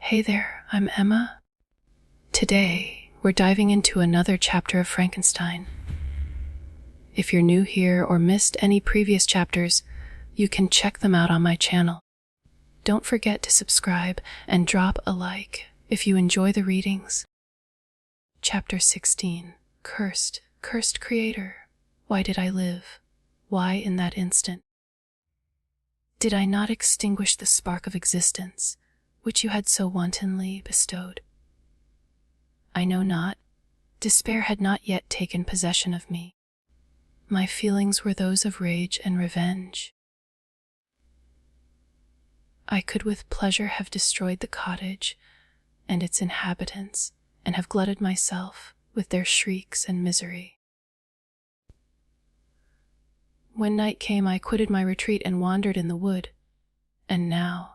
Hey there, I'm Emma. Today, we're diving into another chapter of Frankenstein. If you're new here or missed any previous chapters, you can check them out on my channel. Don't forget to subscribe and drop a like if you enjoy the readings. Chapter 16, Cursed Creator. Why did I live? Why in that instant? Did I not extinguish the spark of existence, which you had so wantonly bestowed? I know not. Despair had not yet taken possession of me. My feelings were those of rage and revenge. I could with pleasure have destroyed the cottage and its inhabitants, and have glutted myself with their shrieks and misery. When night came, I quitted my retreat and wandered in the wood, and now,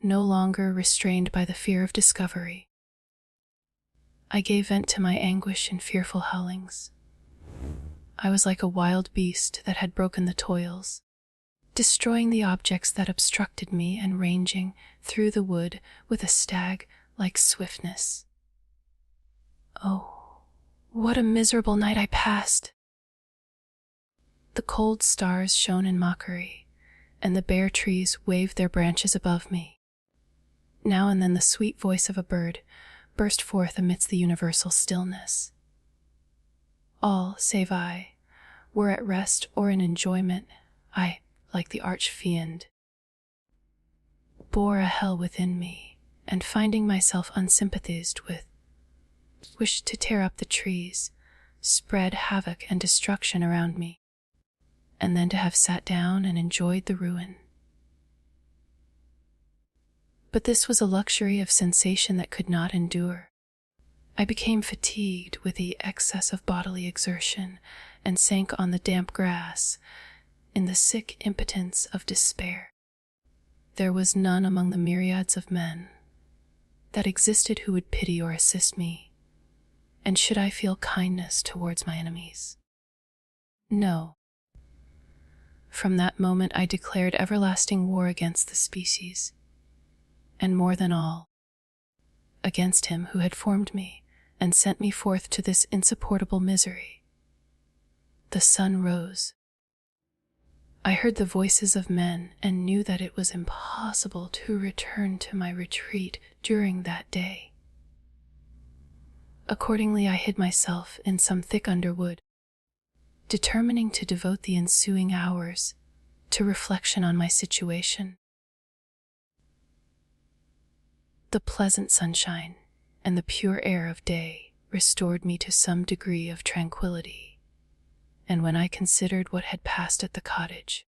no longer restrained by the fear of discovery, I gave vent to my anguish in fearful howlings. I was like a wild beast that had broken the toils, destroying the objects that obstructed me and ranging through the wood with a stag-like swiftness. Oh, what a miserable night I passed! The cold stars shone in mockery, and the bare trees waved their branches above me. Now and then the sweet voice of a bird burst forth amidst the universal stillness. All, save I, were at rest or in enjoyment. I, like the arch-fiend, bore a hell within me, and finding myself unsympathized with, wished to tear up the trees, spread havoc and destruction around me, and then to have sat down and enjoyed the ruin. But this was a luxury of sensation that could not endure. I became fatigued with the excess of bodily exertion, and sank on the damp grass in the sick impotence of despair. There was none among the myriads of men that existed who would pity or assist me, and should I feel kindness towards my enemies? No. From that moment I declared everlasting war against the species, and more than all, against him who had formed me and sent me forth to this insupportable misery. The sun rose. I heard the voices of men and knew that it was impossible to return to my retreat during that day. Accordingly, I hid myself in some thick underwood, determining to devote the ensuing hours to reflection on my situation. The pleasant sunshine and the pure air of day restored me to some degree of tranquility, and when I considered what had passed at the cottage,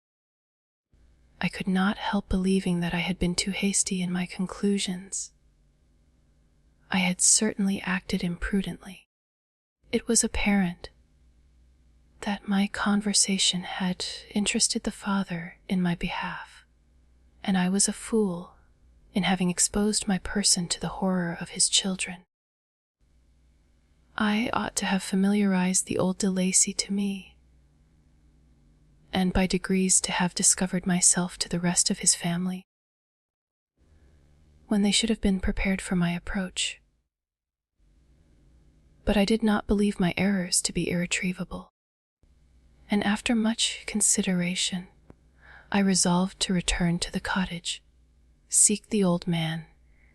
I could not help believing that I had been too hasty in my conclusions. I had certainly acted imprudently. It was apparent that my conversation had interested the father in my behalf, and I was a fool in having exposed my person to the horror of his children. I ought to have familiarized the old de Lacy to me, and by degrees to have discovered myself to the rest of his family, when they should have been prepared for my approach. But I did not believe my errors to be irretrievable, and after much consideration, I resolved to return to the cottage, seek the old man,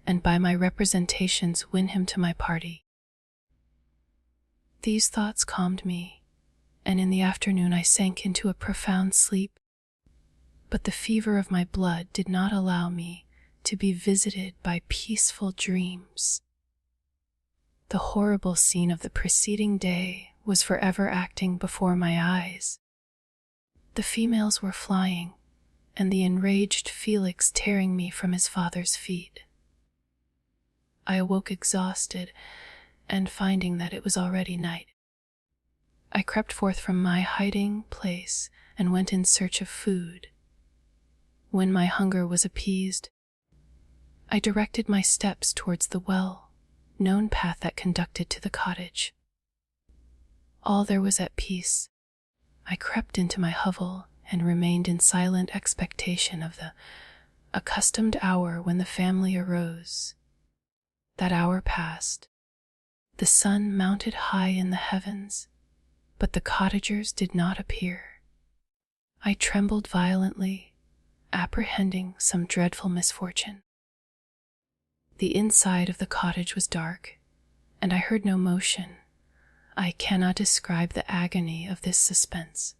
and by my representations win him to my party. These thoughts calmed me, and in the afternoon I sank into a profound sleep, but the fever of my blood did not allow me to be visited by peaceful dreams. The horrible scene of the preceding day was forever acting before my eyes. The females were flying, and the enraged Felix tearing me from his father's feet. I awoke exhausted, and finding that it was already night, I crept forth from my hiding place and went in search of food. When my hunger was appeased, I directed my steps towards the well-known path that conducted to the cottage. All there was at peace. I crept into my hovel and remained in silent expectation of the accustomed hour when the family arose That hour passed. The sun mounted high in the heavens, but the cottagers did not appear. I trembled violently, apprehending some dreadful misfortune. The inside of the cottage was dark, and I heard no motion. I cannot describe the agony of this suspense.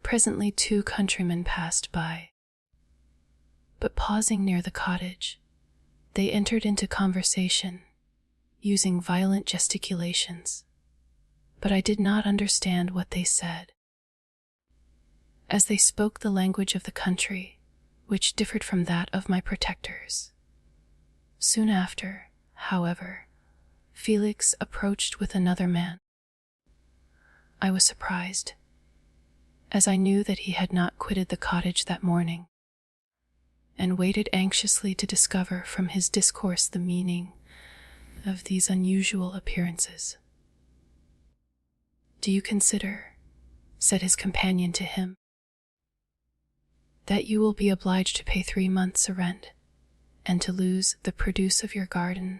Presently 2 countrymen passed by, but pausing near the cottage, they entered into conversation, using violent gesticulations, but I did not understand what they said. As they spoke the language of the country, which differed from that of my protectors. Soon after, however, Felix approached with another man. I was surprised, as I knew that he had not quitted the cottage that morning, and waited anxiously to discover from his discourse the meaning of these unusual appearances. "Do you consider," said his companion to him, "that you will be obliged to pay 3 months' rent, and to lose the produce of your garden?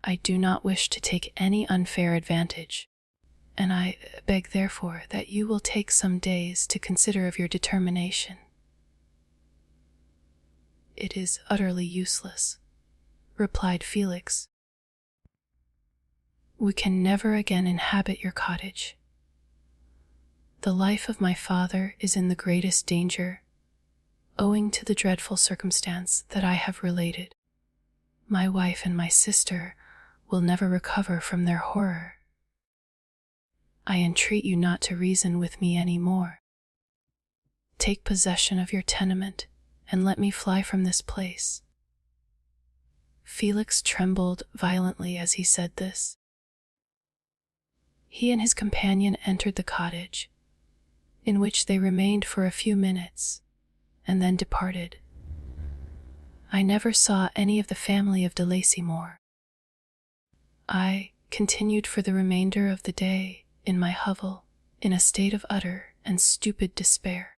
I do not wish to take any unfair advantage, and I beg therefore that you will take some days to consider of your determination." "It is utterly useless," replied Felix. "We can never again inhabit your cottage. The life of my father is in the greatest danger, owing to the dreadful circumstance that I have related. My wife and my sister will never recover from their horror. I entreat you not to reason with me any more. Take possession of your tenement and let me fly from this place." Felix trembled violently as he said this. He and his companion entered the cottage, in which they remained for a few minutes, and then departed. I never saw any of the family of de Lacy more. I continued for the remainder of the day in my hovel, in a state of utter and stupid despair.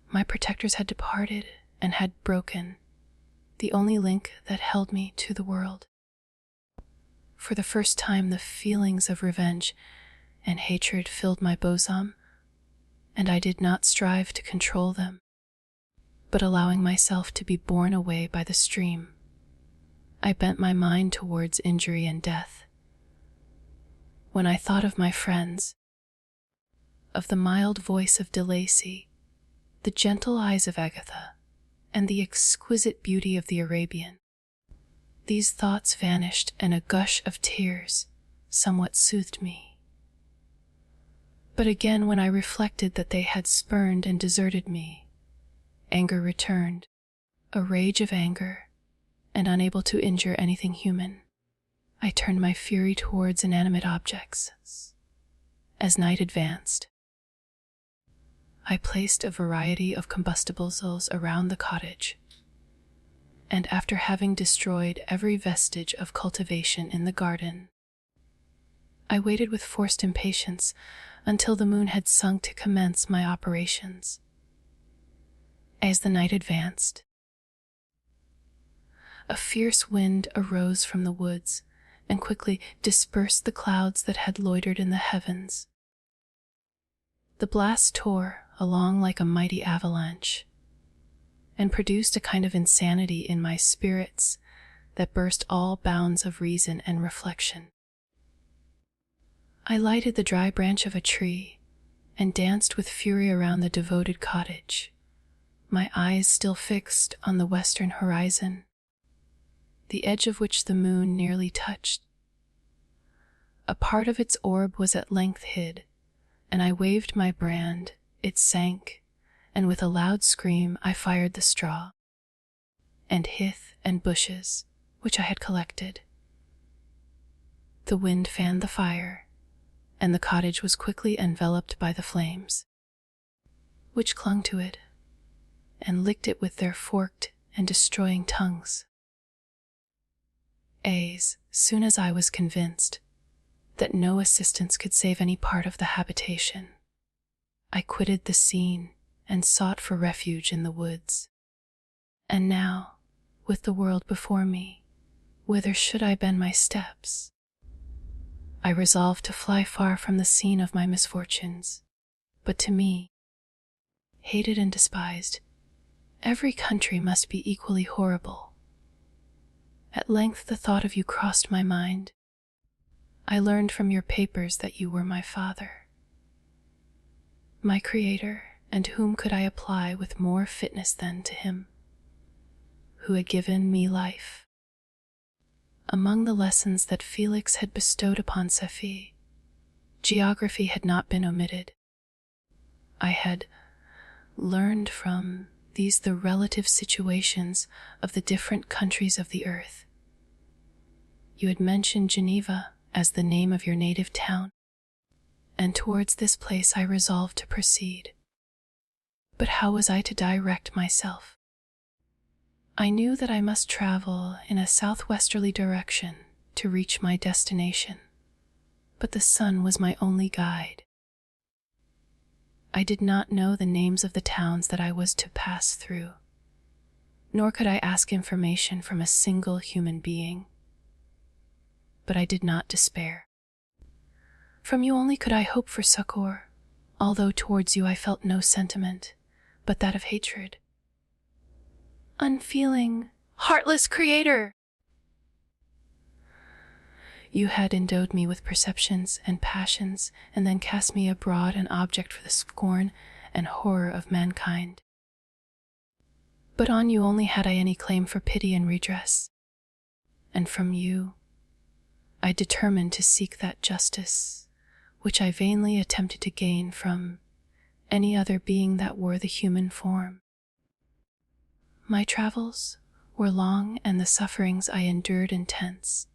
My protectors had departed and had broken the only link that held me to the world. For the first time the feelings of revenge and hatred filled my bosom, and I did not strive to control them, but allowing myself to be borne away by the stream, I bent my mind towards injury and death. When I thought of my friends, of the mild voice of de Lacy, the gentle eyes of Agatha, and the exquisite beauty of the Arabian, these thoughts vanished, and a gush of tears somewhat soothed me. But again, when I reflected that they had spurned and deserted me, anger returned, a rage of anger, and unable to injure anything human, I turned my fury towards inanimate objects. As night advanced, I placed a variety of combustibles around the cottage, and after having destroyed every vestige of cultivation in the garden, I waited with forced impatience until the moon had sunk to commence my operations. As the night advanced, a fierce wind arose from the woods and quickly dispersed the clouds that had loitered in the heavens. The blast tore along like a mighty avalanche, and produced a kind of insanity in my spirits that burst all bounds of reason and reflection. I lighted the dry branch of a tree and danced with fury around the devoted cottage, my eyes still fixed on the western horizon, the edge of which the moon nearly touched. A part of its orb was at length hid, and I waved my brand. It sank, and with a loud scream I fired the straw and heath and bushes which I had collected. The wind fanned the fire, and the cottage was quickly enveloped by the flames, which clung to it and licked it with their forked and destroying tongues. As soon as I was convinced that no assistance could save any part of the habitation, I quitted the scene and sought for refuge in the woods. And now, with the world before me, whither should I bend my steps? I resolved to fly far from the scene of my misfortunes, but to me, hated and despised, every country must be equally horrible. At length the thought of you crossed my mind. I learned from your papers that you were my father, my creator, and whom could I apply with more fitness than to him, who had given me life? Among the lessons that Felix had bestowed upon Safie, geography had not been omitted. I had learned from these the relative situations of the different countries of the earth. You had mentioned Geneva as the name of your native town, and towards this place I resolved to proceed. But how was I to direct myself? I knew that I must travel in a southwesterly direction to reach my destination, but the sun was my only guide. I did not know the names of the towns that I was to pass through, nor could I ask information from a single human being. But I did not despair. From you only could I hope for succor, although towards you I felt no sentiment but that of hatred. Unfeeling, heartless creator! You had endowed me with perceptions and passions, and then cast me abroad an object for the scorn and horror of mankind. But on you only had I any claim for pity and redress, and from you I determined to seek that justice which I vainly attempted to gain from any other being that wore the human form. My travels were long, and the sufferings I endured intense.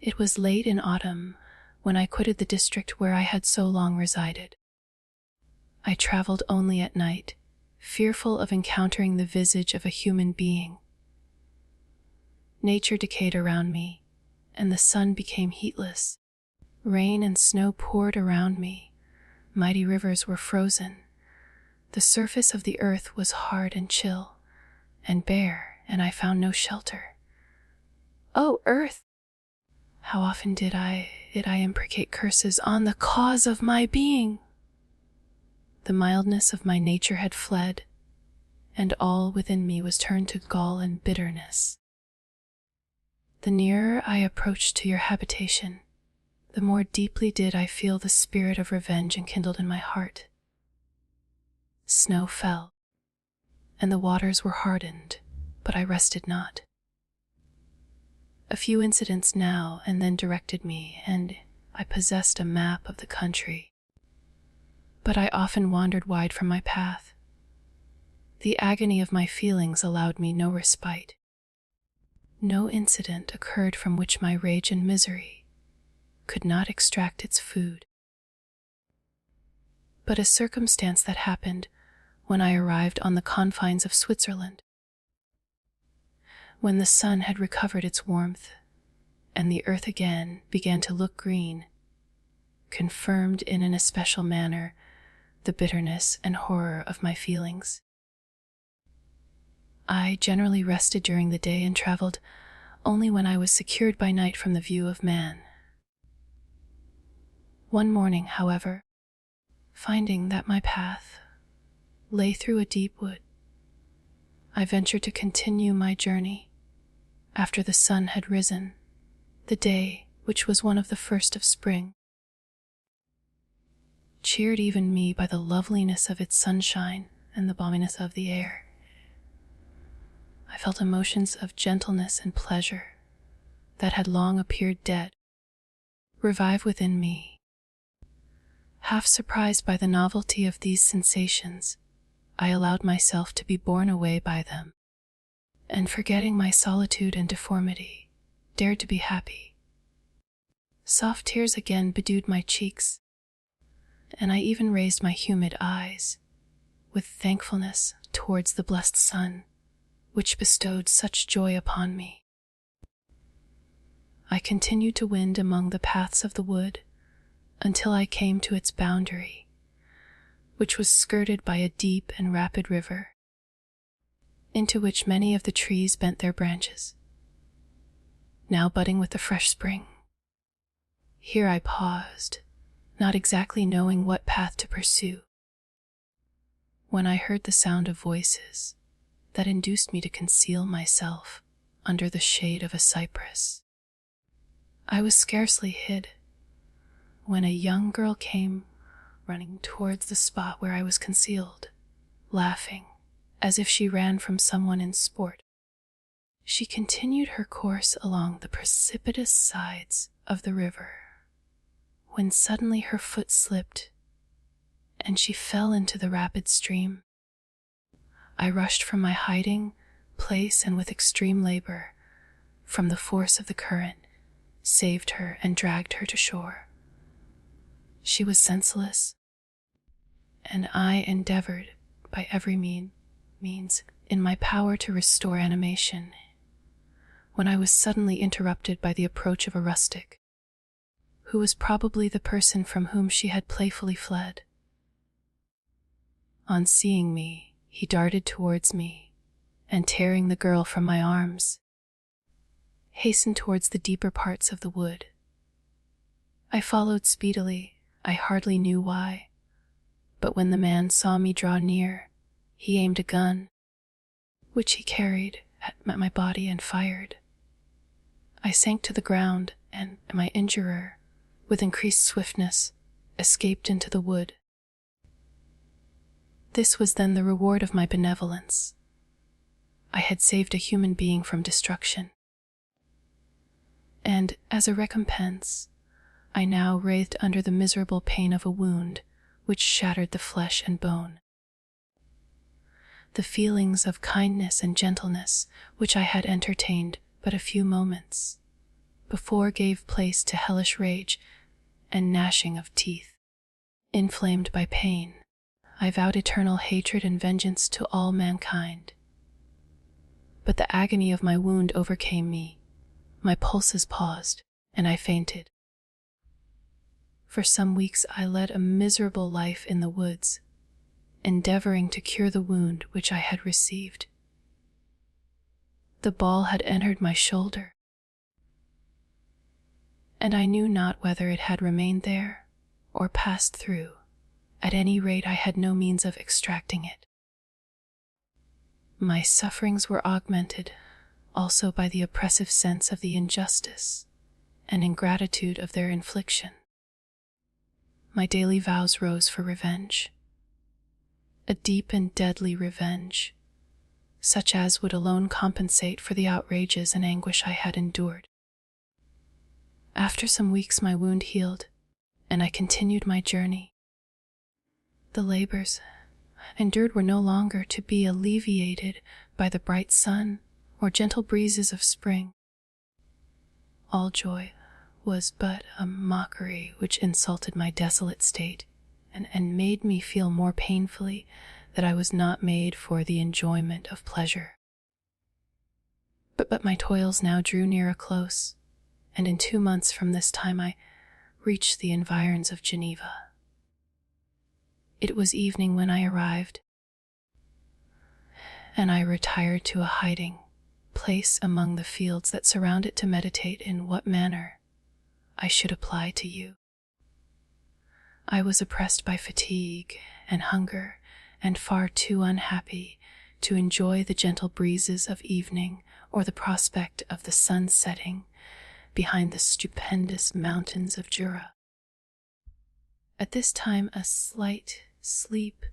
It was late in autumn when I quitted the district where I had so long resided. I traveled only at night, fearful of encountering the visage of a human being. Nature decayed around me, and the sun became heatless. Rain and snow poured around me. Mighty rivers were frozen. The surface of the earth was hard and chill, and bare, and I found no shelter. O earth! How often did I imprecate curses on the cause of my being? The mildness of my nature had fled, and all within me was turned to gall and bitterness. The nearer I approached to your habitation, the more deeply did I feel the spirit of revenge enkindled in my heart. Snow fell, and the waters were hardened, but I rested not. A few incidents now and then directed me, and I possessed a map of the country. But I often wandered wide from my path. The agony of my feelings allowed me no respite. No incident occurred from which my rage and misery could not extract its food. But a circumstance that happened when I arrived on the confines of Switzerland, when the sun had recovered its warmth and the earth again began to look green, confirmed in an especial manner the bitterness and horror of my feelings. I generally rested during the day and traveled only when I was secured by night from the view of man. One morning, however, finding that my path lay through a deep wood, I ventured to continue my journey after the sun had risen, the day which was one of the first of spring. Cheered even me by the loveliness of its sunshine and the balminess of the air, I felt emotions of gentleness and pleasure that had long appeared dead revive within me. Half surprised by the novelty of these sensations, I allowed myself to be borne away by them, and forgetting my solitude and deformity, dared to be happy. Soft tears again bedewed my cheeks, and I even raised my humid eyes with thankfulness towards the blessed sun, which bestowed such joy upon me. I continued to wind among the paths of the wood until I came to its boundary, which was skirted by a deep and rapid river. into which many of the trees bent their branches, now budding with the fresh spring. Here I paused, not exactly knowing what path to pursue, when I heard the sound of voices that induced me to conceal myself under the shade of a cypress. I was scarcely hid when a young girl came running towards the spot where I was concealed, laughing as if she ran from someone in sport. She continued her course along the precipitous sides of the river, when suddenly her foot slipped and she fell into the rapid stream. I rushed from my hiding place and with extreme labor, from the force of the current, saved her and dragged her to shore. She was senseless, and I endeavored by every means in my power to restore animation, when I was suddenly interrupted by the approach of a rustic, who was probably the person from whom she had playfully fled. On seeing me, he darted towards me, and tearing the girl from my arms, hastened towards the deeper parts of the wood. I followed speedily, I hardly knew why, but when the man saw me draw near, he aimed a gun, which he carried, at my body and fired. I sank to the ground, and my injurer, with increased swiftness, escaped into the wood. This was then the reward of my benevolence. I had saved a human being from destruction, and as a recompense, I now writhed under the miserable pain of a wound which shattered the flesh and bone. The feelings of kindness and gentleness which I had entertained but a few moments before gave place to hellish rage and gnashing of teeth. Inflamed by pain, I vowed eternal hatred and vengeance to all mankind. But the agony of my wound overcame me, my pulses paused, and I fainted. For some weeks I led a miserable life in the woods, endeavoring to cure the wound which I had received. The ball had entered my shoulder, and I knew not whether it had remained there or passed through. At any rate, I had no means of extracting it. My sufferings were augmented also by the oppressive sense of the injustice and ingratitude of their infliction. My daily vows rose for revenge, a deep and deadly revenge, such as would alone compensate for the outrages and anguish I had endured. After some weeks my wound healed, and I continued my journey. The labors endured were no longer to be alleviated by the bright sun or gentle breezes of spring. All joy was but a mockery which insulted my desolate state and made me feel more painfully that I was not made for the enjoyment of pleasure. But my toils now drew near a close, and in 2 months from this time I reached the environs of Geneva. It was evening when I arrived, and I retired to a hiding place among the fields that surround it to meditate in what manner I should apply to you. I was oppressed by fatigue and hunger, and far too unhappy to enjoy the gentle breezes of evening or the prospect of the sun setting behind the stupendous mountains of Jura. At this time a slight sleep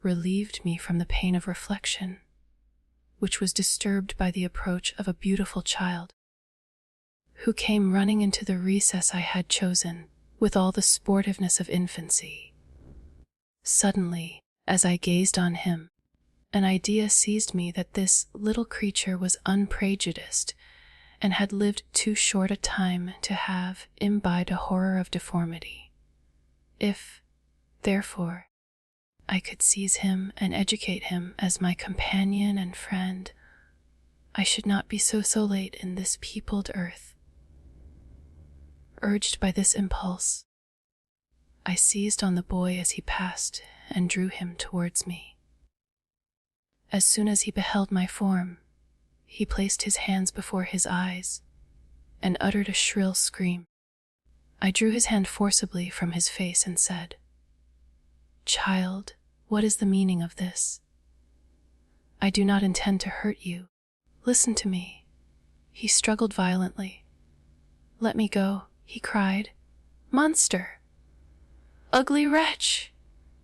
relieved me from the pain of reflection, which was disturbed by the approach of a beautiful child, who came running into the recess I had chosen with all the sportiveness of infancy. Suddenly, as I gazed on him, an idea seized me that this little creature was unprejudiced and had lived too short a time to have imbibed a horror of deformity. If, therefore, I could seize him and educate him as my companion and friend, I should not be so late in this peopled earth. Urged by this impulse, I seized on the boy as he passed and drew him towards me. As soon as he beheld my form, he placed his hands before his eyes and uttered a shrill scream. I drew his hand forcibly from his face and said, "Child, what is the meaning of this? I do not intend to hurt you. Listen to me." He struggled violently. "Let me go," he cried. "Monster! Ugly wretch!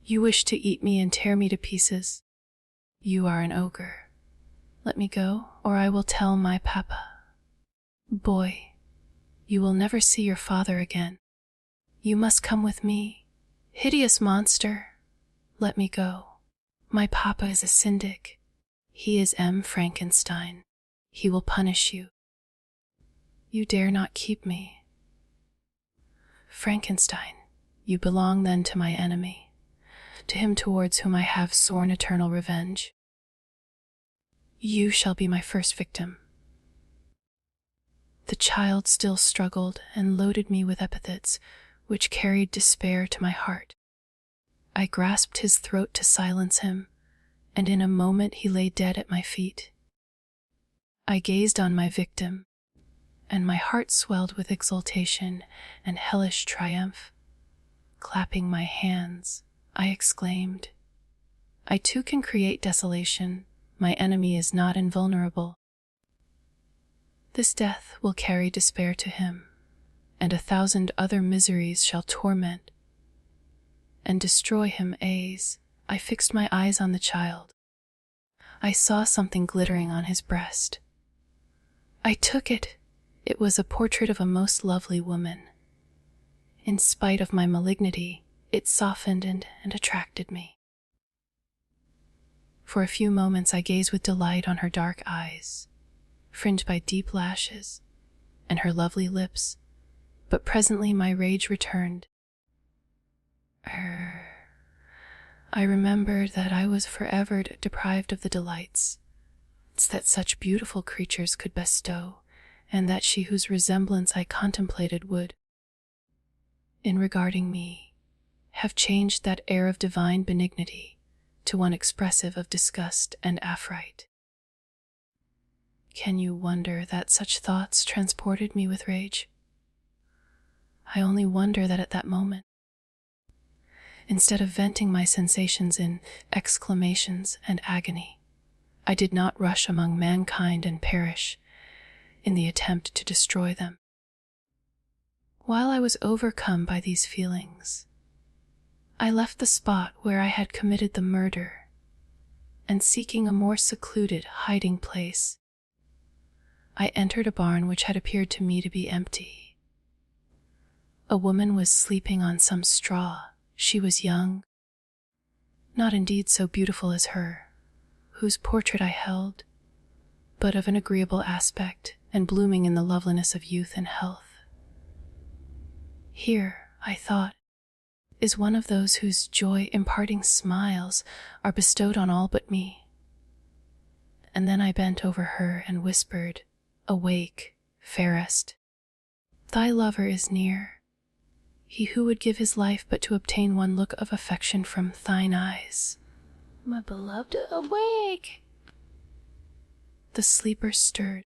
You wish to eat me and tear me to pieces. You are an ogre. Let me go, or I will tell my papa. Boy, you will never see your father again. You must come with me. Hideous monster, let me go. My papa is a syndic. He is M. Frankenstein. He will punish you. You dare not keep me. Frankenstein, you belong then to my enemy, to him towards whom I have sworn eternal revenge. You shall be my first victim." The child still struggled and loaded me with epithets which carried despair to my heart. I grasped his throat to silence him, and in a moment he lay dead at my feet. I gazed on my victim, and my heart swelled with exultation and hellish triumph. Clapping my hands, I exclaimed, "I too can create desolation. My enemy is not invulnerable. This death will carry despair to him, and 1,000 other miseries shall torment and destroy him a's." I fixed my eyes on the child. I saw something glittering on his breast. I took it. It was a portrait of a most lovely woman. In spite of my malignity, it softened and attracted me. For a few moments I gazed with delight on her dark eyes, fringed by deep lashes, and her lovely lips, but presently my rage returned. I remembered that I was forever deprived of the delights that such beautiful creatures could bestow, and that she whose resemblance I contemplated would, in regarding me, have changed that air of divine benignity to one expressive of disgust and affright. Can you wonder that such thoughts transported me with rage? I only wonder that at that moment, instead of venting my sensations in exclamations and agony, I did not rush among mankind and perish in the attempt to destroy them. While I was overcome by these feelings, I left the spot where I had committed the murder, and seeking a more secluded hiding place, I entered a barn which had appeared to me to be empty. A woman was sleeping on some straw. She was young, not indeed so beautiful as her, whose portrait I held, but of an agreeable aspect and blooming in the loveliness of youth and health. Here, I thought, is one of those whose joy-imparting smiles are bestowed on all but me. And then I bent over her and whispered, "Awake, fairest. Thy lover is near, he who would give his life but to obtain one look of affection from thine eyes. My beloved, awake!" The sleeper stirred.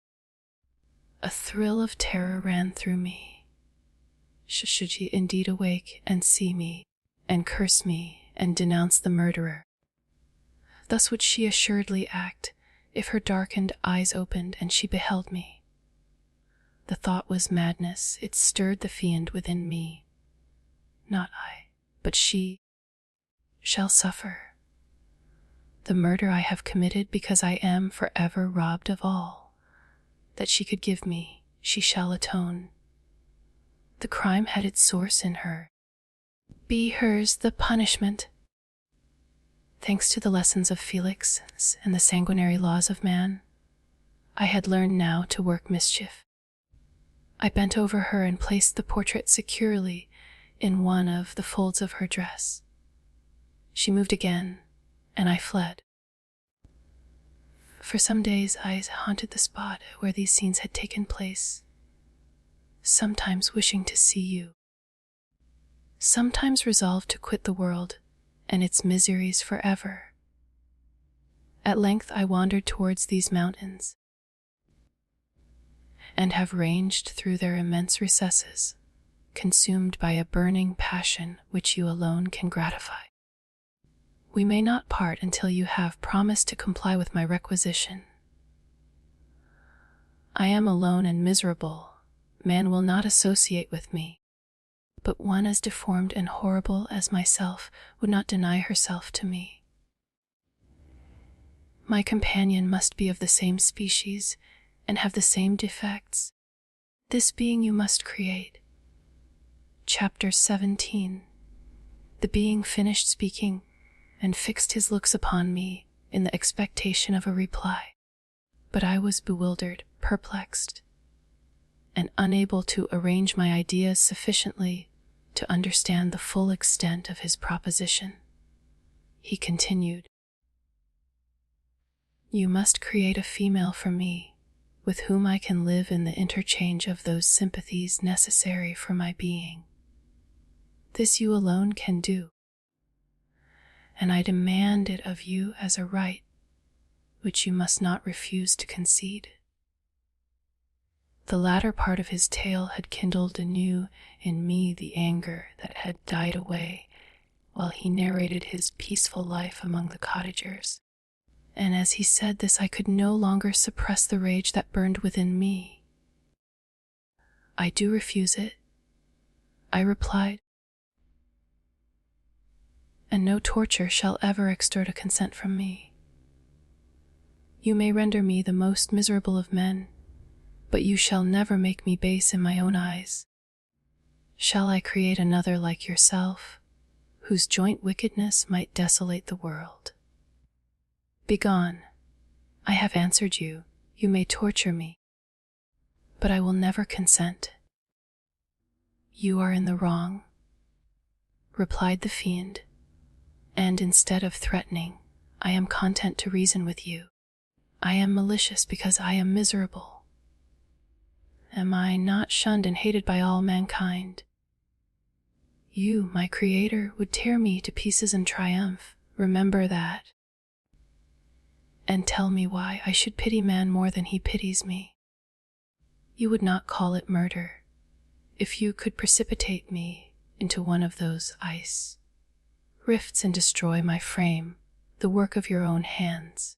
A thrill of terror ran through me. Should she indeed awake and see me, and curse me, and denounce the murderer? Thus would she assuredly act if her darkened eyes opened and she beheld me. The thought was madness. It stirred the fiend within me. Not I, but she, shall suffer. The murder I have committed because I am forever robbed of all that she could give me, she shall atone. The crime had its source in her. Be hers the punishment. Thanks to the lessons of Felix and the sanguinary laws of man, I had learned now to work mischief. I bent over her and placed the portrait securely in one of the folds of her dress. She moved again, and I fled. For some days I haunted the spot where these scenes had taken place, sometimes wishing to see you, sometimes resolved to quit the world and its miseries forever. At length I wandered towards these mountains, and have ranged through their immense recesses, consumed by a burning passion which you alone can gratify. We may not part until you have promised to comply with my requisition. I am alone and miserable. Man will not associate with me, but one as deformed and horrible as myself would not deny herself to me. My companion must be of the same species and have the same defects. This being you must create. Chapter 17. The being finished speaking and fixed his looks upon me in the expectation of a reply. But I was bewildered, perplexed, and unable to arrange my ideas sufficiently to understand the full extent of his proposition. He continued, "You must create a female for me, with whom I can live in the interchange of those sympathies necessary for my being. This you alone can do, and I demand it of you as a right which you must not refuse to concede." The latter part of his tale had kindled anew in me the anger that had died away while he narrated his peaceful life among the cottagers, and as he said this I could no longer suppress the rage that burned within me. "I do refuse it," I replied, "and no torture shall ever extort a consent from me. You may render me the most miserable of men, but you shall never make me base in my own eyes. Shall I create another like yourself, whose joint wickedness might desolate the world? Begone. I have answered you. You may torture me, but I will never consent." "You are in the wrong," replied the fiend, "and instead of threatening, I am content to reason with you. I am malicious because I am miserable. Am I not shunned and hated by all mankind? You, my creator, would tear me to pieces in triumph. Remember that. And tell me why I should pity man more than he pities me. You would not call it murder if you could precipitate me into one of those ice rifts and destroy my frame, the work of your own hands.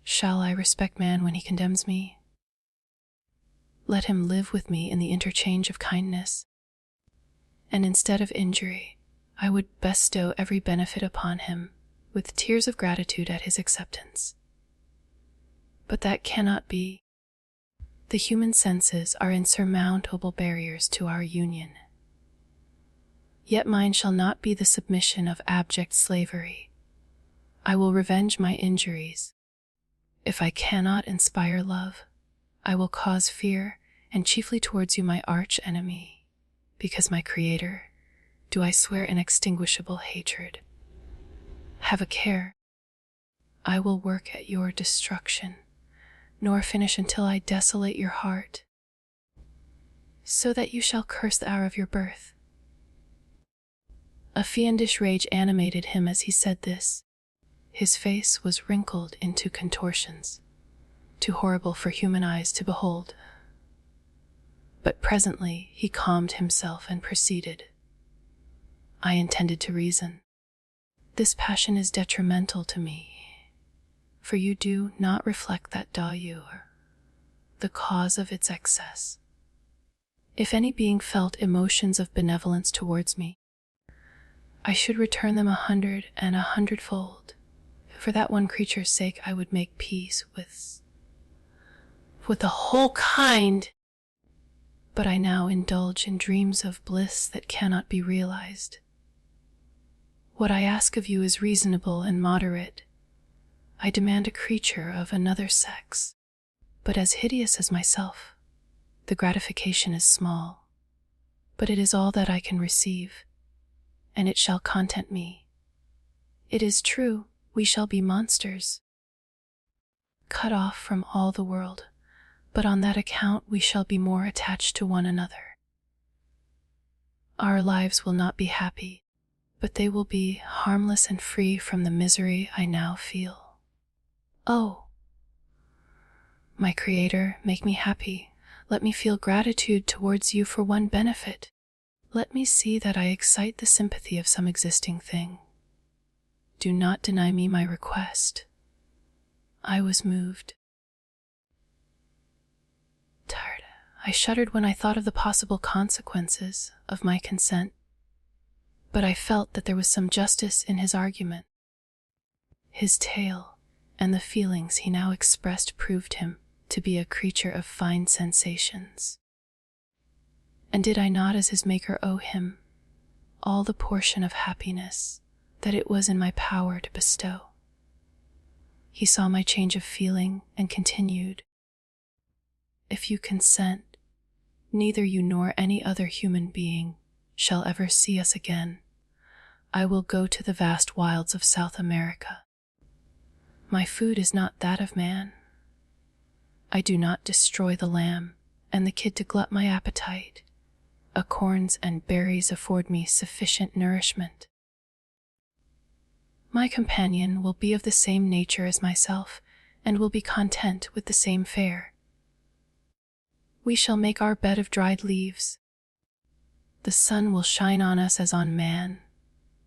Shall I respect man when he condemns me? Let him live with me in the interchange of kindness, and instead of injury, I would bestow every benefit upon him with tears of gratitude at his acceptance. But that cannot be. The human senses are insurmountable barriers to our union. Yet mine shall not be the submission of abject slavery. I will revenge my injuries. If I cannot inspire love, I will cause fear, and chiefly towards you, my arch enemy, because my creator, do I swear inextinguishable hatred. Have a care. I will work at your destruction, nor finish until I desolate your heart, so that you shall curse the hour of your birth." A fiendish rage animated him as he said this. His face was wrinkled into contortions, too horrible for human eyes to behold. But presently he calmed himself and proceeded. "I intended to reason. This passion is detrimental to me, for you do not reflect that d'ailleurs, the cause of its excess. If any being felt emotions of benevolence towards me, I should return them 100 and 100-fold. For that one creature's sake I would make peace with the whole kind. But I now indulge in dreams of bliss that cannot be realized. What I ask of you is reasonable and moderate. I demand a creature of another sex, but as hideous as myself. The gratification is small, but it is all that I can receive, and it shall content me. It is true, we shall be monsters, cut off from all the world, but on that account we shall be more attached to one another. Our lives will not be happy, but they will be harmless and free from the misery I now feel. Oh, my Creator, make me happy. Let me feel gratitude towards you for one benefit. Let me see that I excite the sympathy of some existing thing. Do not deny me my request. I was moved. Tired. I shuddered when I thought of the possible consequences of my consent, but I felt that there was some justice in his argument. His tale and the feelings he now expressed proved him to be a creature of fine sensations. And did I not as his maker owe him all the portion of happiness that it was in my power to bestow? He saw my change of feeling and continued, "If you consent, neither you nor any other human being shall ever see us again. I will go to the vast wilds of South America. My food is not that of man. I do not destroy the lamb and the kid to glut my appetite. Acorns and berries afford me sufficient nourishment. My companion will be of the same nature as myself, and will be content with the same fare. We shall make our bed of dried leaves. The sun will shine on us as on man,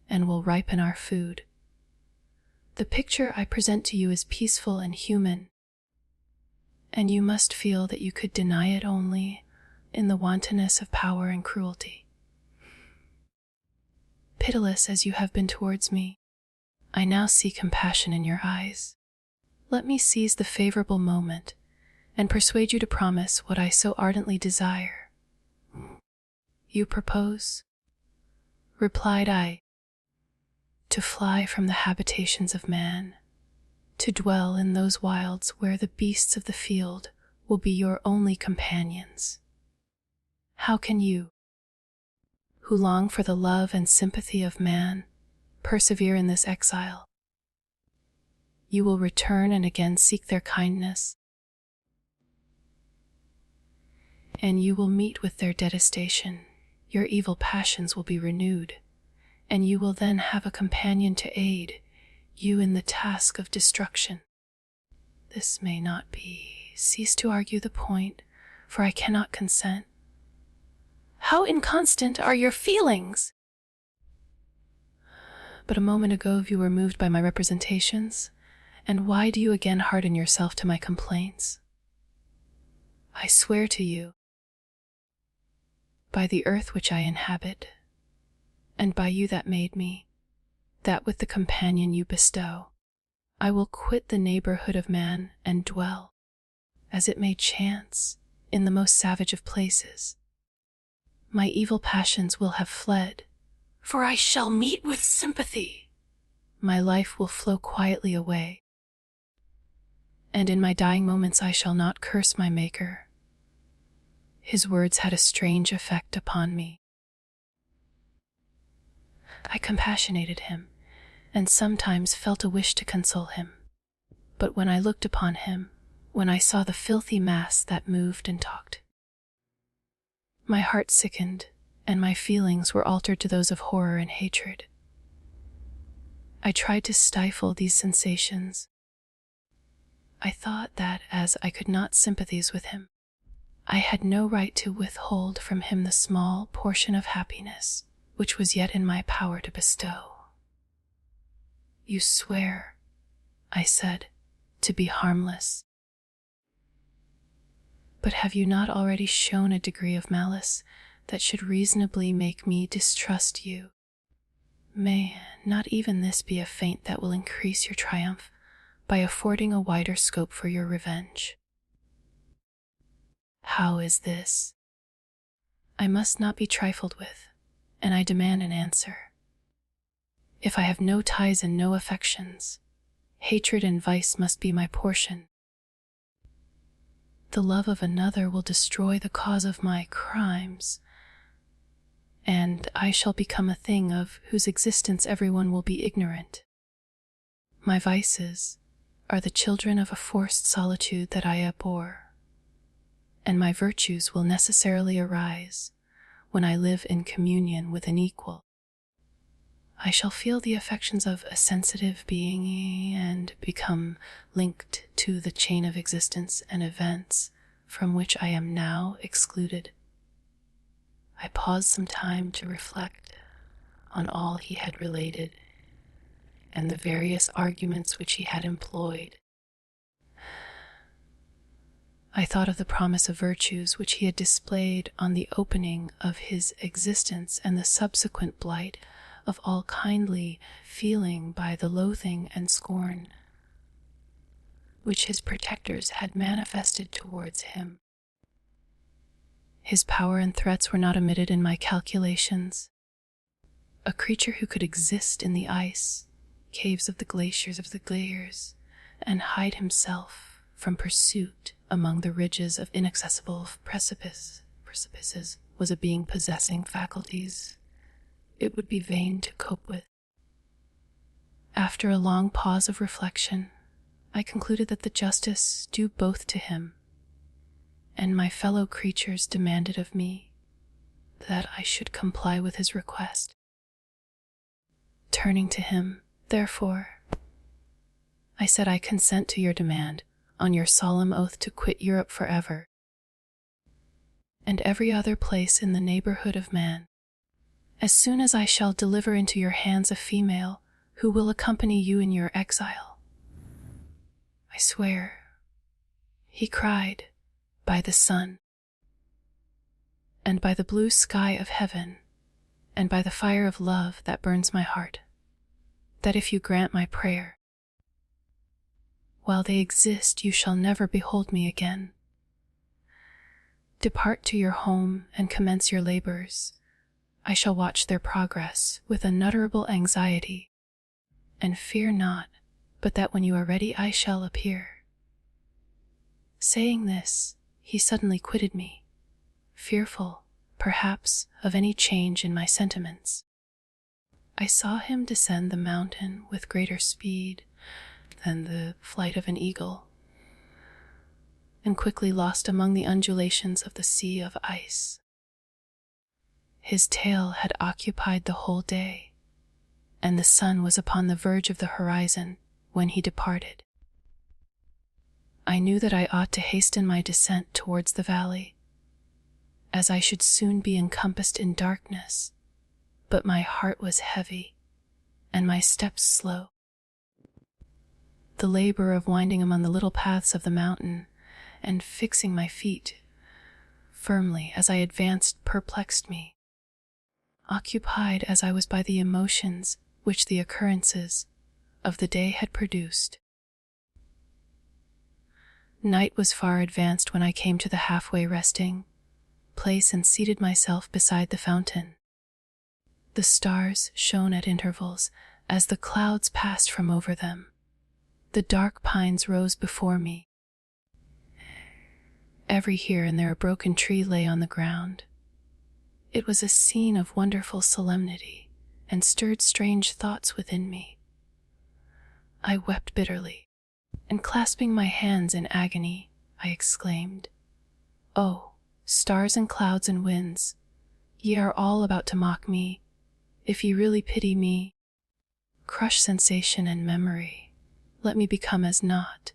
and will ripen our food. The picture I present to you is peaceful and human, and you must feel that you could deny it only in the wantonness of power and cruelty. Pitiless as you have been towards me, I now see compassion in your eyes. Let me seize the favorable moment and persuade you to promise what I so ardently desire." "You propose?" replied I. "To fly from the habitations of man, to dwell in those wilds where the beasts of the field will be your only companions. How can you, who long for the love and sympathy of man, persevere in this exile? You will return and again seek their kindness, and you will meet with their detestation. Your evil passions will be renewed, and you will then have a companion to aid you in the task of destruction. This may not be. Cease to argue the point, for I cannot consent." "How inconstant are your feelings!" "But a moment ago you were moved by my representations, and why do you again harden yourself to my complaints? I swear to you, by the earth which I inhabit, and by you that made me, that with the companion you bestow, I will quit the neighborhood of man and dwell, as it may chance, in the most savage of places. My evil passions will have fled, for I shall meet with sympathy. My life will flow quietly away, and in my dying moments I shall not curse my Maker." His words had a strange effect upon me. I compassionated him, and sometimes felt a wish to console him. But when I looked upon him, when I saw the filthy mass that moved and talked, my heart sickened, and my feelings were altered to those of horror and hatred. I tried to stifle these sensations. I thought that, as I could not sympathize with him, I had no right to withhold from him the small portion of happiness which was yet in my power to bestow. "You swear," I said, "to be harmless. But have you not already shown a degree of malice that should reasonably make me distrust you? May not even this be a feint that will increase your triumph by affording a wider scope for your revenge?" "How is this?" "I must not be trifled with, and I demand an answer. If I have no ties and no affections, hatred and vice must be my portion. The love of another will destroy the cause of my crimes, and I shall become a thing of whose existence everyone will be ignorant. My vices are the children of a forced solitude that I abhor, and my virtues will necessarily arise when I live in communion with an equal. I shall feel the affections of a sensitive being and become linked to the chain of existence and events from which I am now excluded. I paused some time to reflect on all he had related and the various arguments which he had employed. I thought of the promise of virtues which he had displayed on the opening of his existence and the subsequent blight of all kindly feeling by the loathing and scorn which his protectors had manifested towards him. His power and threats were not omitted in my calculations. A creature who could exist in the ice, caves of the glaciers, and hide himself from pursuit among the ridges of inaccessible precipices was a being possessing faculties it would be vain to cope with. After a long pause of reflection, I concluded that the justice due both to him and my fellow creatures demanded of me that I should comply with his request. Turning to him, therefore, I said, I consent to your demand on your solemn oath to quit Europe forever and every other place in the neighborhood of man, as soon as I shall deliver into your hands a female who will accompany you in your exile. I swear, he cried, by the sun, and by the blue sky of heaven, and by the fire of love that burns my heart, that if you grant my prayer, while they exist you shall never behold me again. Depart to your home and commence your labors. I shall watch their progress with unutterable anxiety, and fear not but that when you are ready I shall appear. Saying this, he suddenly quitted me, fearful, perhaps, of any change in my sentiments. I saw him descend the mountain with greater speed than the flight of an eagle, and quickly lost among the undulations of the sea of ice. His tail had occupied the whole day, and the sun was upon the verge of the horizon when he departed. I knew that I ought to hasten my descent towards the valley, as I should soon be encompassed in darkness, but my heart was heavy, and my steps slow. The labor of winding among the little paths of the mountain, and fixing my feet firmly as I advanced perplexed me, occupied as I was by the emotions which the occurrences of the day had produced. Night was far advanced when I came to the halfway resting place and seated myself beside the fountain. The stars shone at intervals as the clouds passed from over them. The dark pines rose before me. Every here and there a broken tree lay on the ground. It was a scene of wonderful solemnity and stirred strange thoughts within me. I wept bitterly, and clasping my hands in agony, I exclaimed, "Oh, stars and clouds and winds, ye are all about to mock me. If ye really pity me, crush sensation and memory. Let me become as naught,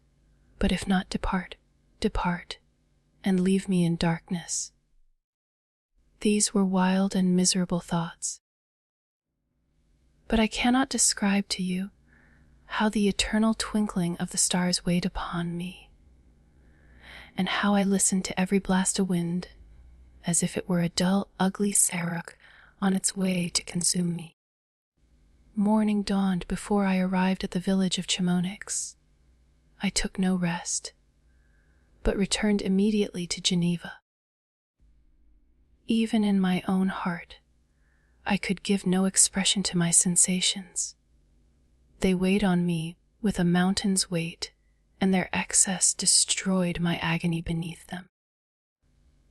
but if not, depart, and leave me in darkness." These were wild and miserable thoughts, but I cannot describe to you how the eternal twinkling of the stars weighed upon me, and how I listened to every blast of wind as if it were a dull, ugly sirocco on its way to consume me. Morning dawned before I arrived at the village of Chamonix. I took no rest, but returned immediately to Geneva. Even in my own heart, I could give no expression to my sensations. They weighed on me with a mountain's weight, and their excess destroyed my agony beneath them.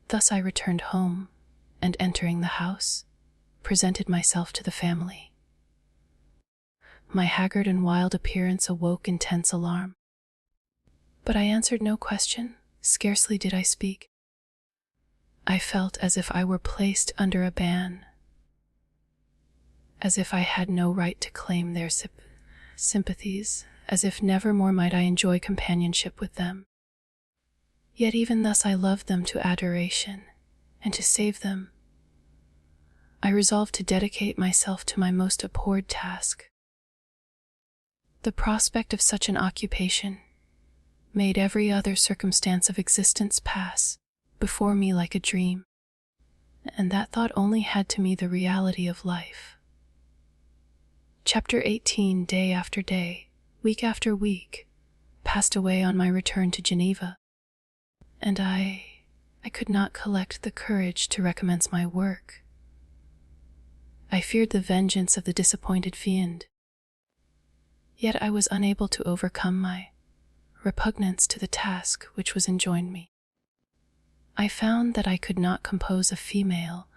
Thus I returned home, and entering the house, presented myself to the family. My haggard and wild appearance awoke intense alarm, but I answered no question, scarcely did I speak. I felt as if I were placed under a ban. as if I had no right to claim their sympathies, as if never more might I enjoy companionship with them. Yet even thus I loved them to adoration, and to save them, I resolved to dedicate myself to my most abhorred task. The prospect of such an occupation made every other circumstance of existence pass before me like a dream, and that thought only had to me the reality of life. Chapter 18, day after day, week after week, passed away on my return to Geneva, and I could not collect the courage to recommence my work. I feared the vengeance of the disappointed fiend, yet I was unable to overcome my repugnance to the task which was enjoined me. I found that I could not compose a female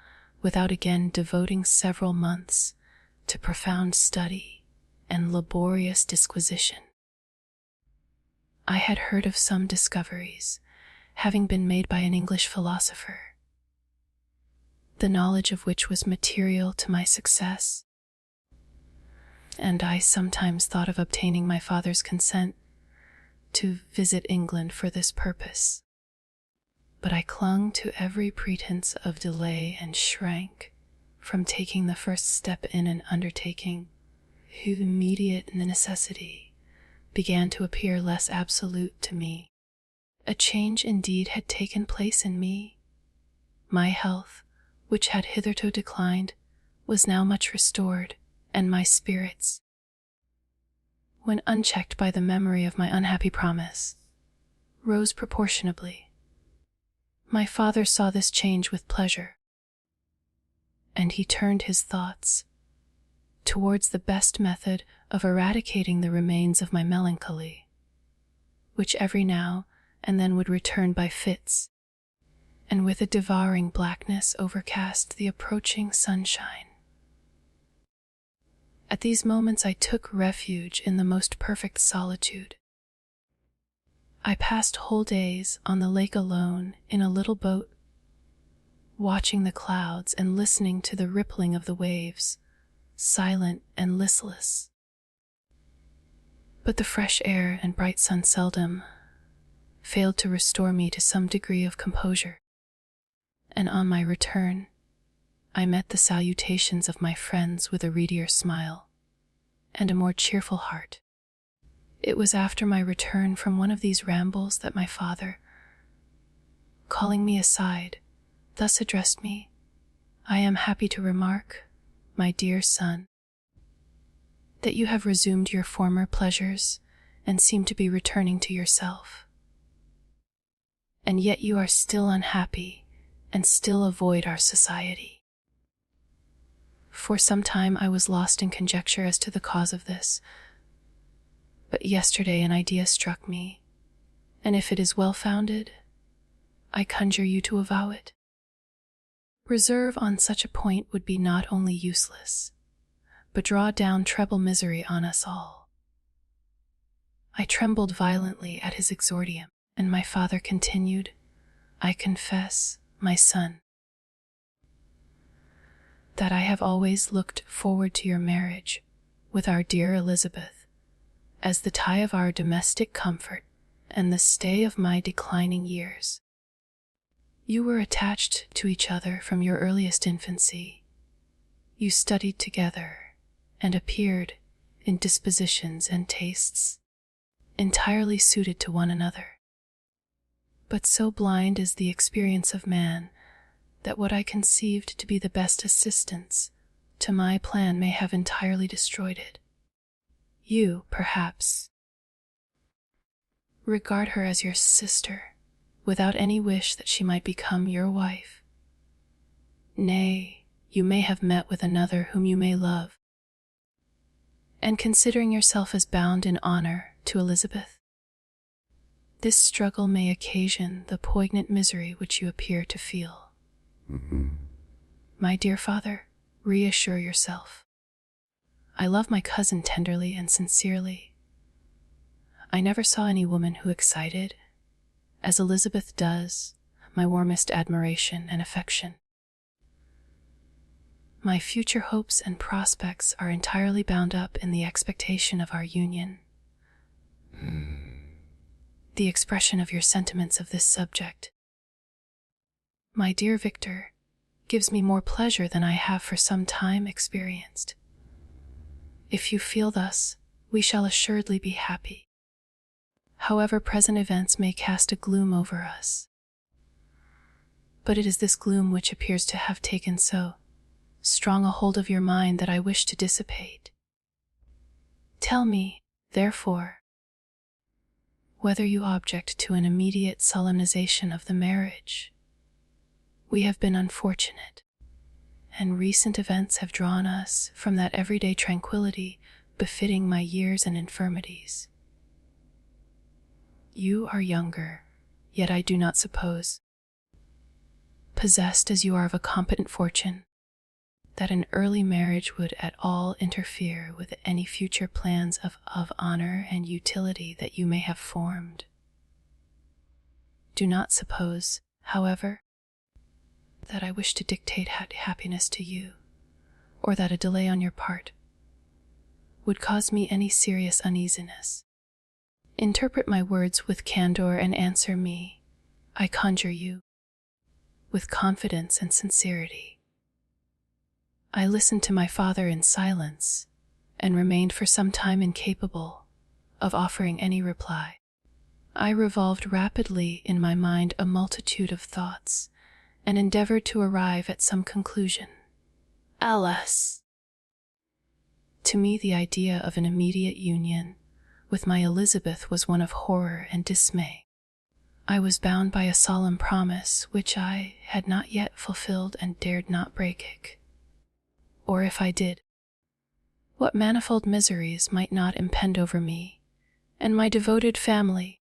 without again devoting several months to profound study and laborious disquisition. I had heard of some discoveries having been made by an English philosopher, the knowledge of which was material to my success, and I sometimes thought of obtaining my father's consent to visit England for this purpose. But I clung to every pretense of delay and shrank from taking the first step in an undertaking whose immediate necessity began to appear less absolute to me. A change indeed had taken place in me. My health, which had hitherto declined, was now much restored, and my spirits, when unchecked by the memory of my unhappy promise, rose proportionably. My father saw this change with pleasure, and he turned his thoughts towards the best method of eradicating the remains of my melancholy, which every now and then would return by fits, and with a devouring blackness overcast the approaching sunshine. At these moments I took refuge in the most perfect solitude. I passed whole days on the lake alone in a little boat, watching the clouds and listening to the rippling of the waves, silent and listless. But the fresh air and bright sun seldom failed to restore me to some degree of composure, and on my return I met the salutations of my friends with a readier smile and a more cheerful heart. It was after my return from one of these rambles that my father, calling me aside, thus addressed me: "I am happy to remark, my dear son, that you have resumed your former pleasures and seem to be returning to yourself. And yet you are still unhappy and still avoid our society." For some time I was lost in conjecture as to the cause of this, but yesterday an idea struck me, and if it is well founded, I conjure you to avow it. Reserve on such a point would be not only useless, but draw down treble misery on us all. I trembled violently at his exordium, and my father continued, "I confess, my son, that I have always looked forward to your marriage with our dear Elizabeth as the tie of our domestic comfort and the stay of my declining years. You were attached to each other from your earliest infancy. You studied together and appeared in dispositions and tastes entirely suited to one another. But so blind is the experience of man that what I conceived to be the best assistance to my plan may have entirely destroyed it. You, perhaps, regard her as your sister, without any wish that she might become your wife. Nay, you may have met with another whom you may love, and considering yourself as bound in honor to Elizabeth, this struggle may occasion the poignant misery which you appear to feel. My dear father, reassure yourself. I love my cousin tenderly and sincerely. I never saw any woman who excited, as Elizabeth does, my warmest admiration and affection. My future hopes and prospects are entirely bound up in the expectation of our union. The expression of your sentiments of this subject, my dear Victor, gives me more pleasure than I have for some time experienced. If you feel thus, we shall assuredly be happy, however present events may cast a gloom over us. But it is this gloom which appears to have taken so strong a hold of your mind that I wish to dissipate. Tell me, therefore, whether you object to an immediate solemnization of the marriage. We have been unfortunate, and recent events have drawn us from that everyday tranquility befitting my years and infirmities. You are younger, yet I do not suppose, possessed as you are of a competent fortune, that an early marriage would at all interfere with any future plans of honor and utility that you may have formed. Do not suppose, however, that I wish to dictate happiness to you, or that a delay on your part would cause me any serious uneasiness. Interpret my words with candor and answer me, I conjure you, with confidence and sincerity. I listened to my father in silence and remained for some time incapable of offering any reply. I revolved rapidly in my mind a multitude of thoughts and endeavored to arrive at some conclusion. Alas! To me, the idea of an immediate union with my Elizabeth was one of horror and dismay. I was bound by a solemn promise which I had not yet fulfilled and dared not break it. Or if I did, what manifold miseries might not impend over me and my devoted family?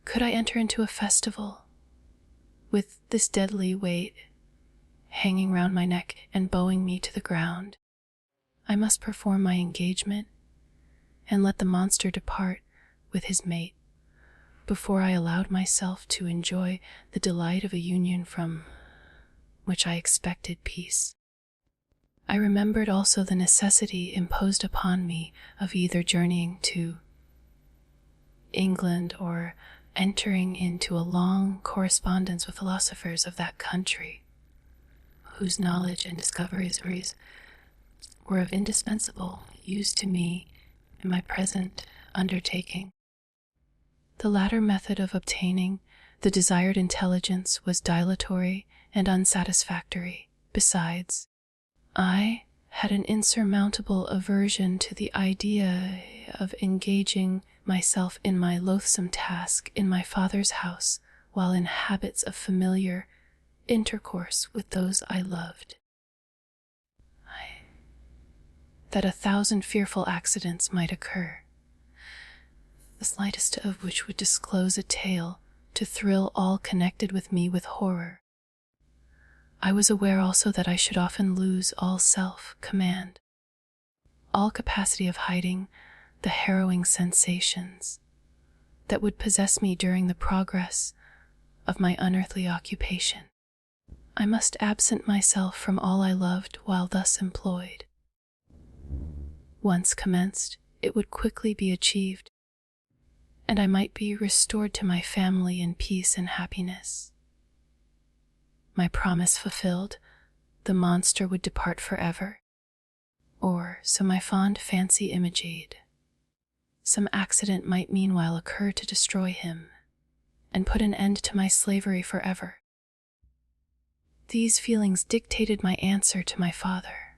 Could I enter into a festival with this deadly weight hanging round my neck and bowing me to the ground? I must perform my engagement and let the monster depart with his mate before I allowed myself to enjoy the delight of a union from which I expected peace. I remembered also the necessity imposed upon me of either journeying to England or entering into a long correspondence with philosophers of that country, whose knowledge and discoveries were of indispensable use to me in my present undertaking. The latter method of obtaining the desired intelligence was dilatory and unsatisfactory. Besides, I had an insurmountable aversion to the idea of engaging myself in my loathsome task in my father's house while in habits of familiar intercourse with those I loved. That 1,000 fearful accidents might occur, the slightest of which would disclose a tale to thrill all connected with me with horror. I was aware also that I should often lose all self-command, all capacity of hiding the harrowing sensations that would possess me during the progress of my unearthly occupation. I must absent myself from all I loved while thus employed. Once commenced, it would quickly be achieved, and I might be restored to my family in peace and happiness. My promise fulfilled, the monster would depart forever, or so my fond fancy imagined. Some accident might meanwhile occur to destroy him and put an end to my slavery forever. These feelings dictated my answer to my father.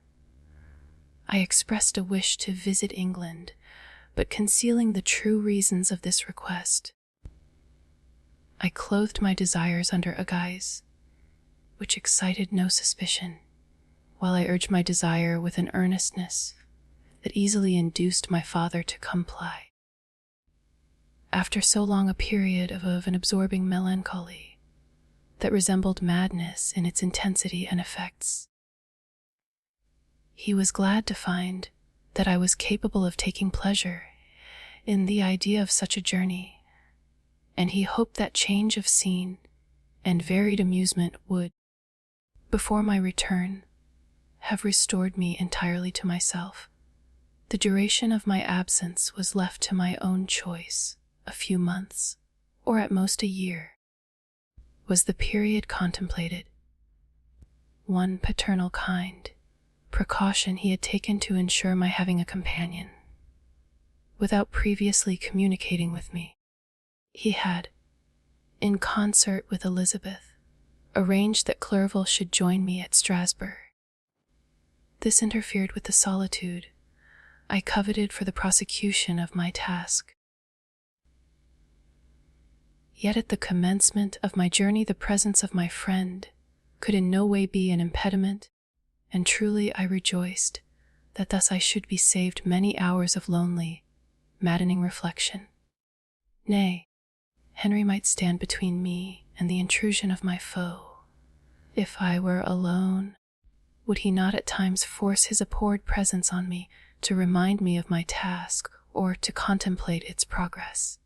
I expressed a wish to visit England, but concealing the true reasons of this request, I clothed my desires under a guise which excited no suspicion, while I urged my desire with an earnestness that easily induced my father to comply. After so long a period of an absorbing melancholy that resembled madness in its intensity and effects, he was glad to find that I was capable of taking pleasure in the idea of such a journey, and he hoped that change of scene and varied amusement would, before my return, have restored me entirely to myself. The duration of my absence was left to my own choice. A few months, or at most a year, was the period contemplated. One paternal precaution he had taken to ensure my having a companion. Without previously communicating with me, he had, in concert with Elizabeth, arranged that Clerval should join me at Strasbourg. This interfered with the solitude I coveted for the prosecution of my task. Yet at the commencement of my journey the presence of my friend could in no way be an impediment, and truly I rejoiced that thus I should be saved many hours of lonely, maddening reflection. Nay, Henry might stand between me and the intrusion of my foe. If I were alone, would he not at times force his abhorred presence on me to remind me of my task or to contemplate its progress?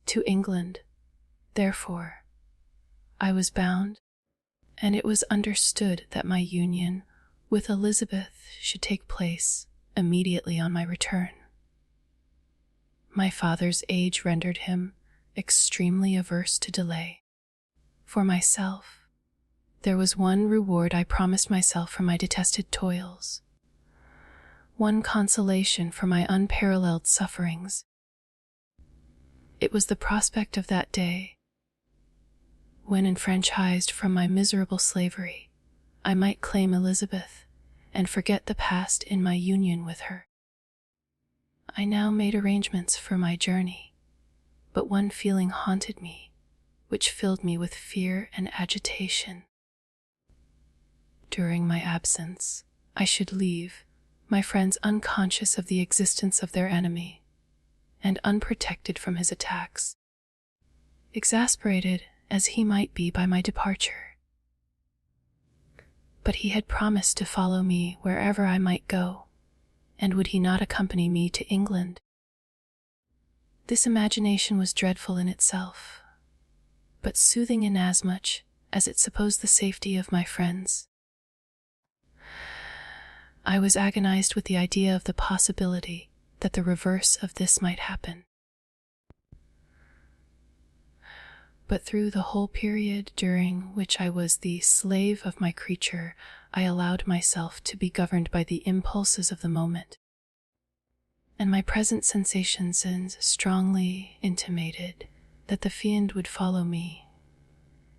To England, therefore, I was bound, and it was understood that my union with Elizabeth should take place immediately on my return. My father's age rendered him extremely averse to delay. For myself, there was one reward I promised myself for my detested toils, one consolation for my unparalleled sufferings. It was the prospect of that day when, enfranchised from my miserable slavery, I might claim Elizabeth and forget the past in my union with her. I now made arrangements for my journey, but one feeling haunted me, which filled me with fear and agitation. During my absence, I should leave my friends unconscious of the existence of their enemy and unprotected from his attacks, exasperated as he might be by my departure. But he had promised to follow me wherever I might go, and would he not accompany me to England? This imagination was dreadful in itself, but soothing inasmuch as it supposed the safety of my friends. I was agonized with the idea of the possibility that the reverse of this might happen. But through the whole period during which I was the slave of my creature, I allowed myself to be governed by the impulses of the moment, and my present sensations strongly intimated that the fiend would follow me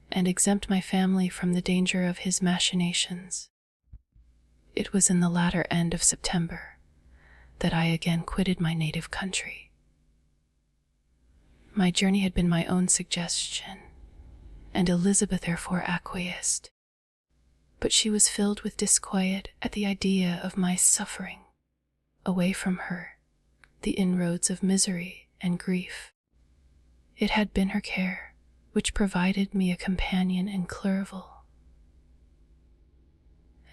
and exempt my family from the danger of his machinations. It was in the latter end of September that I again quitted my native country. My journey had been my own suggestion, and Elizabeth therefore acquiesced, but she was filled with disquiet at the idea of my suffering, away from her, the inroads of misery and grief. It had been her care which provided me a companion in Clerval.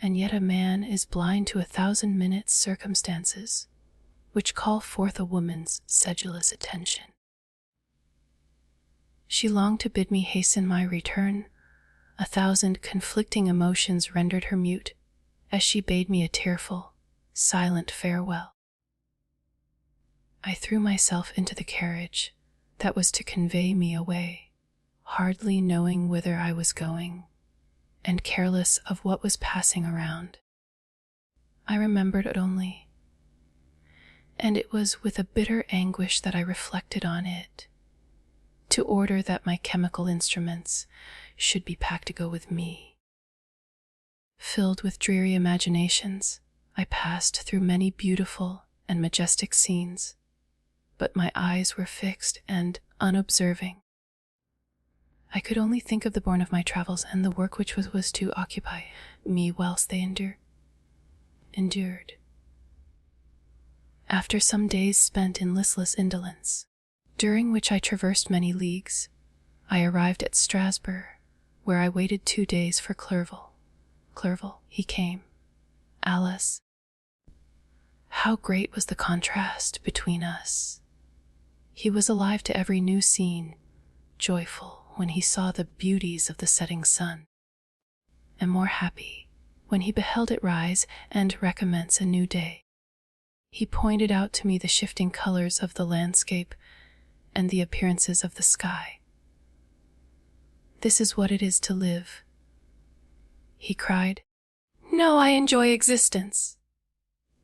And yet a man is blind to 1,000 minutes circumstances which call forth a woman's sedulous attention. She longed to bid me hasten my return. 1,000 conflicting emotions rendered her mute as she bade me a tearful, silent farewell. I threw myself into the carriage that was to convey me away, hardly knowing whither I was going, and careless of what was passing around. I remembered it only, and it was with a bitter anguish that I reflected on it, to order that my chemical instruments should be packed to go with me. Filled with dreary imaginations, I passed through many beautiful and majestic scenes, but my eyes were fixed and unobserving. I could only think of the bourne of my travels and the work which was to occupy me whilst they endured. After some days spent in listless indolence, during which I traversed many leagues, I arrived at Strasbourg, where I waited 2 days for Clerval. Clerval, he came. Alice. How great was the contrast between us! He was alive to every new scene, joyful when he saw the beauties of the setting sun, and more happy when he beheld it rise and recommence a new day. He pointed out to me the shifting colors of the landscape and the appearances of the sky. "This is what it is to live," he cried. "No, I enjoy existence.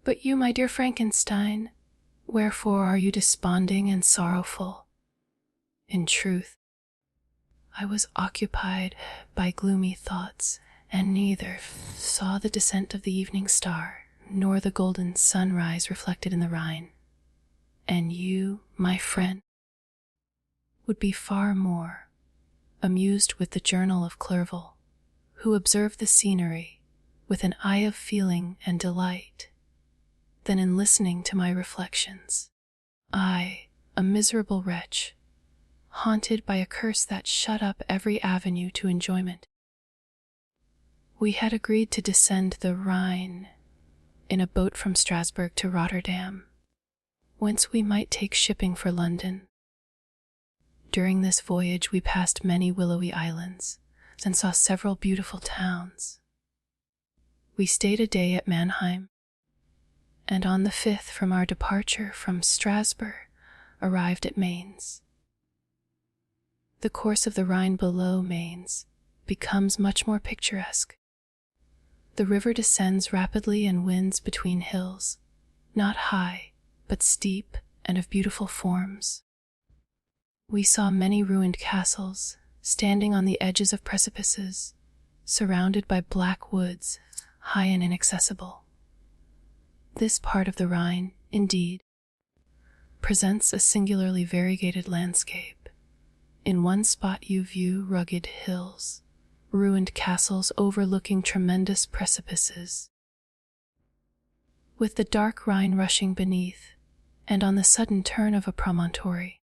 But you, my dear Frankenstein, wherefore are you desponding and sorrowful?" In truth, I was occupied by gloomy thoughts, and neither saw the descent of the evening star, nor the golden sunrise reflected in the Rhine. And you, my friend, would be far more amused with the journal of Clerval, who observed the scenery with an eye of feeling and delight, than in listening to my reflections. I, a miserable wretch, haunted by a curse that shut up every avenue to enjoyment. We had agreed to descend the Rhine in a boat from Strasbourg to Rotterdam, whence we might take shipping for London. During this voyage we passed many willowy islands and saw several beautiful towns. We stayed a day at Mannheim, and on the 5th from our departure from Strasbourg arrived at Mainz. The course of the Rhine below Mainz becomes much more picturesque. The river descends rapidly and winds between hills, not high, but steep and of beautiful forms. We saw many ruined castles, standing on the edges of precipices, surrounded by black woods, high and inaccessible. This part of the Rhine, indeed, presents a singularly variegated landscape. In one spot you view rugged hills, ruined castles overlooking tremendous precipices, with the dark Rhine rushing beneath, and on the sudden turn of a promontory,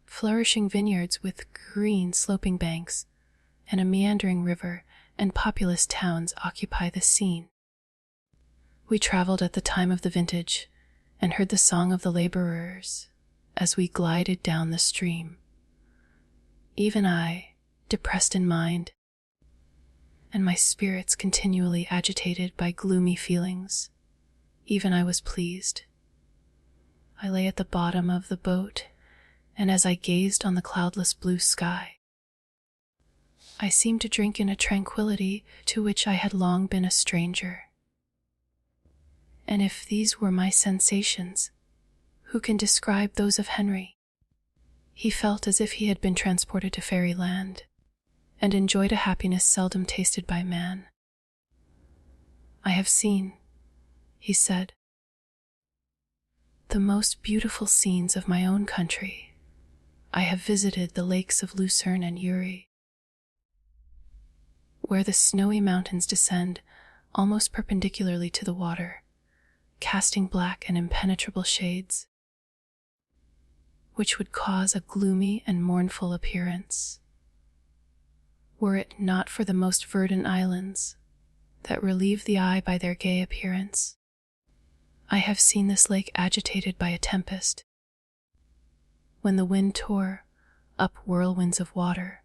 flourishing vineyards with green sloping banks, and a meandering river and populous towns occupy the scene. We traveled at the time of the vintage and heard the song of the laborers as we glided down the stream. Even I, depressed in mind, and my spirits continually agitated by gloomy feelings, even I was pleased. I lay at the bottom of the boat, and as I gazed on the cloudless blue sky, I seemed to drink in a tranquility to which I had long been a stranger. And if these were my sensations, who can describe those of Henry? He felt as if he had been transported to fairyland, and enjoyed a happiness seldom tasted by man. "I have seen," he said, "the most beautiful scenes of my own country. I have visited the lakes of Lucerne and Eerie, where the snowy mountains descend almost perpendicularly to the water, casting black and impenetrable shades, which would cause a gloomy and mournful appearance, were it not for the most verdant islands that relieve the eye by their gay appearance. I have seen this lake agitated by a tempest, when the wind tore up whirlwinds of water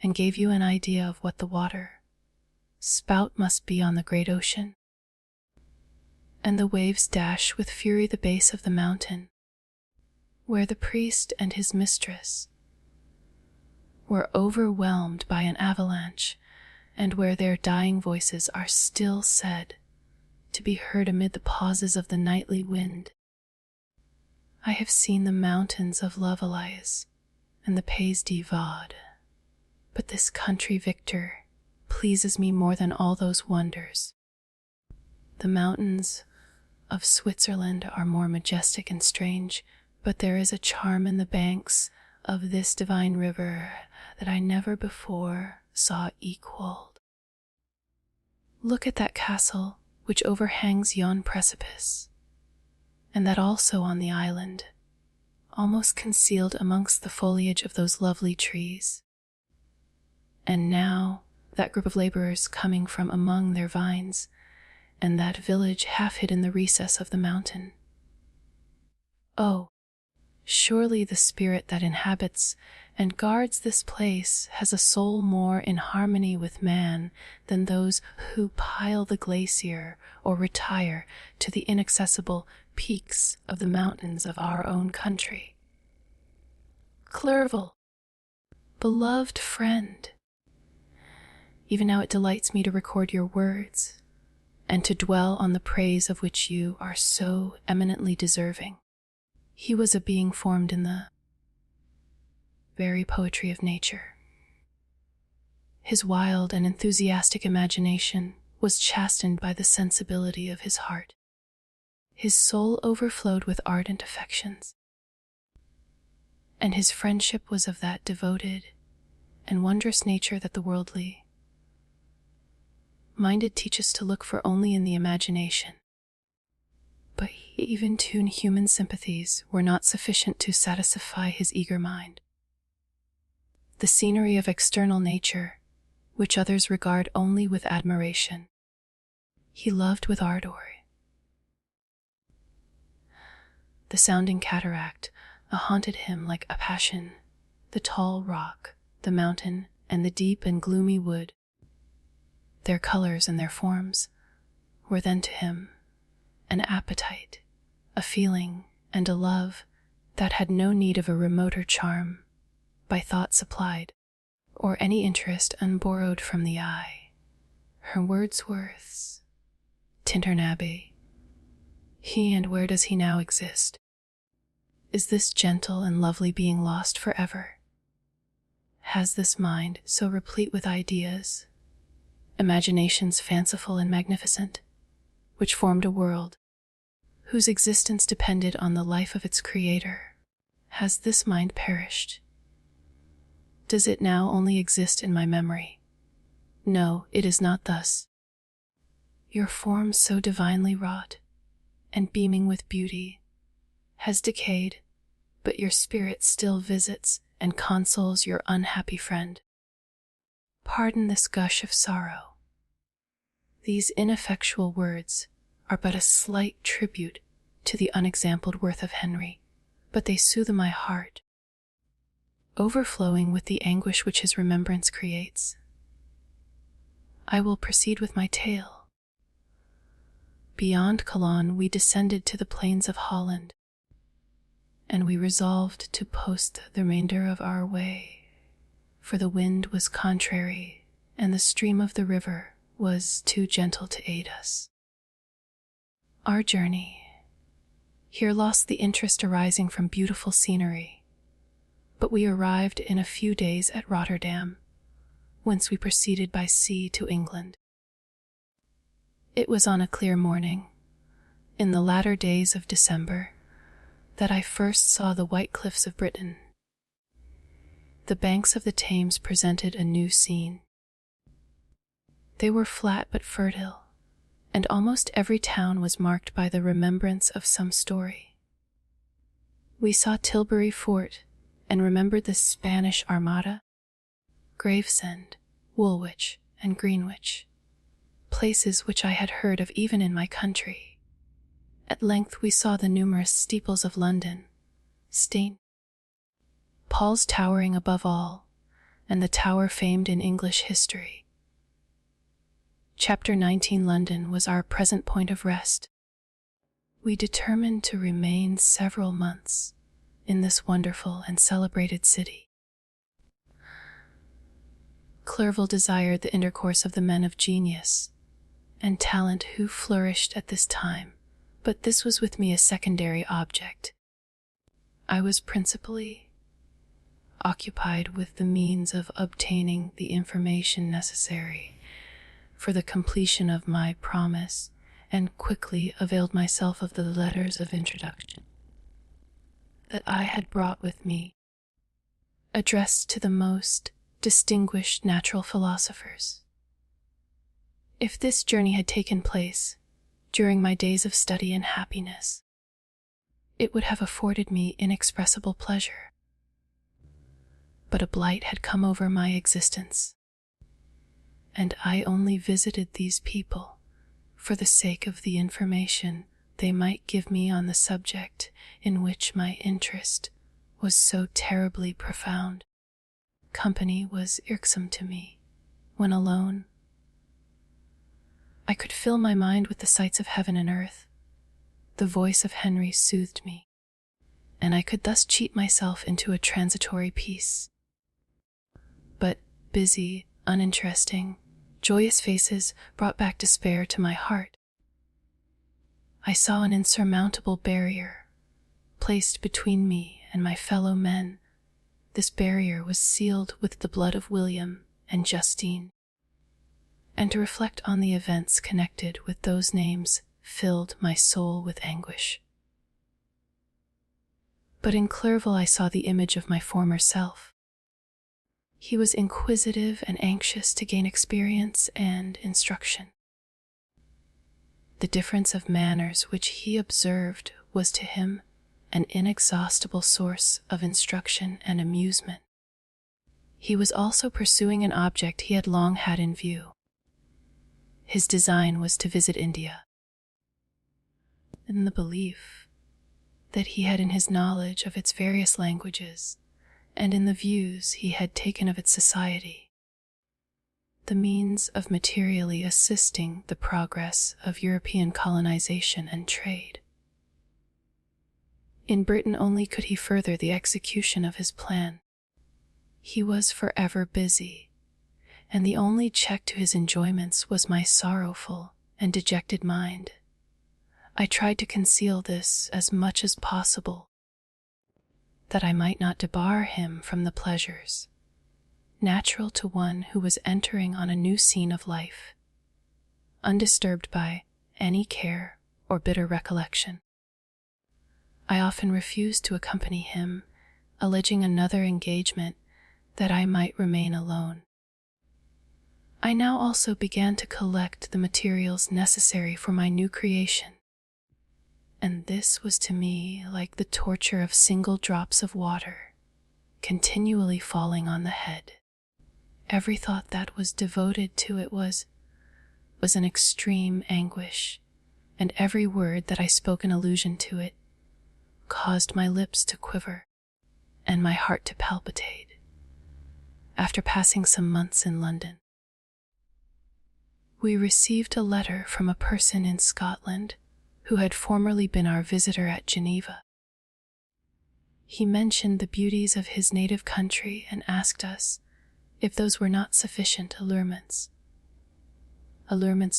and gave you an idea of what the water spout must be on the great ocean, and the waves dash with fury the base of the mountain, where the priest and his mistress were overwhelmed by an avalanche, and where their dying voices are still said to be heard amid the pauses of the nightly wind. I have seen the mountains of Lovelace and the Pays de Vaud, but this country, Victor, pleases me more than all those wonders. The mountains of Switzerland are more majestic and strange, but there is a charm in the banks of this divine river that I never before saw equaled. Look at that castle which overhangs yon precipice, and that also on the island, almost concealed amongst the foliage of those lovely trees. And now that group of laborers coming from among their vines, and that village half hid in the recess of the mountain. Oh, Surely the spirit that inhabits and guards this place has a soul more in harmony with man than those who pile the glacier or retire to the inaccessible peaks of the mountains of our own country. Clerval, beloved friend, even now it delights me to record your words and to dwell on the praise of which you are so eminently deserving. He was a being formed in the very poetry of nature. His wild and enthusiastic imagination was chastened by the sensibility of his heart. His soul overflowed with ardent affections, and his friendship was of that devoted and wondrous nature that the worldly minded teach us to look for only in the imagination. But even human sympathies were not sufficient to satisfy his eager mind. The scenery of external nature, which others regard only with admiration, he loved with ardor. The sounding cataract haunted him like a passion, the tall rock, the mountain, and the deep and gloomy wood. Their colors and their forms were then to him an appetite, a feeling, and a love that had no need of a remoter charm, by thought supplied, or any interest unborrowed from the eye. Her Wordsworth's Tintern Abbey. He, and where does he now exist? Is this gentle and lovely being lost forever? Has this mind, so replete with ideas, imaginations fanciful and magnificent, which formed a world whose existence depended on the life of its creator, has this mind perished? Does it now only exist in my memory? No, it is not thus. Your form so divinely wrought and beaming with beauty has decayed, but your spirit still visits and consoles your unhappy friend. Pardon this gush of sorrow. These ineffectual words are but a slight tribute to the unexampled worth of Henry, but they soothe my heart, overflowing with the anguish which his remembrance creates. I will proceed with my tale. Beyond Cologne we descended to the plains of Holland, and we resolved to post the remainder of our way, for the wind was contrary and the stream of the river was too gentle to aid us. Our journey here lost the interest arising from beautiful scenery, but we arrived in a few days at Rotterdam, whence we proceeded by sea to England. It was on a clear morning, in the latter days of December, that I first saw the white cliffs of Britain. The banks of the Thames presented a new scene. They were flat but fertile, and almost every town was marked by the remembrance of some story. We saw Tilbury Fort and remembered the Spanish Armada, Gravesend, Woolwich, and Greenwich, places which I had heard of even in my country. At length we saw the numerous steeples of London, St. Paul's towering above all, and the tower famed in English history. Chapter 19 London was our present point of rest. We determined to remain several months in this wonderful and celebrated city. Clerval desired the intercourse of the men of genius and talent who flourished at this time, but this was with me a secondary object. I was principally occupied with the means of obtaining the information necessary for the completion of my promise, and quickly availed myself of the letters of introduction that I had brought with me, addressed to the most distinguished natural philosophers. If this journey had taken place during my days of study and happiness, it would have afforded me inexpressible pleasure. But a blight had come over my existence, and I only visited these people for the sake of the information they might give me on the subject in which my interest was so terribly profound. Company was irksome to me. When alone, I could fill my mind with the sights of heaven and earth. The voice of Henry soothed me, and I could thus cheat myself into a transitory peace. But busy, uninteresting, joyous faces brought back despair to my heart. I saw an insurmountable barrier placed between me and my fellow men. This barrier was sealed with the blood of William and Justine, and to reflect on the events connected with those names filled my soul with anguish. But in Clerval I saw the image of my former self. He was inquisitive and anxious to gain experience and instruction. The difference of manners which he observed was to him an inexhaustible source of instruction and amusement. He was also pursuing an object he had long had in view. His design was to visit India, in the belief that he had in his knowledge of its various languages and in the views he had taken of its society, the means of materially assisting the progress of European colonization and trade. In Britain only could he further the execution of his plan. He was forever busy, and the only check to his enjoyments was my sorrowful and dejected mind. I tried to conceal this as much as possible, that I might not debar him from the pleasures natural to one who was entering on a new scene of life, undisturbed by any care or bitter recollection. I often refused to accompany him, alleging another engagement that I might remain alone. I now also began to collect the materials necessary for my new creation, and this was to me like the torture of single drops of water continually falling on the head. Every thought that was devoted to it was an extreme anguish, and every word that I spoke in allusion to it caused my lips to quiver and my heart to palpitate. After passing some months in London, we received a letter from a person in Scotland who had formerly been our visitor at Geneva. He mentioned the beauties of his native country and asked us if those were not sufficient allurements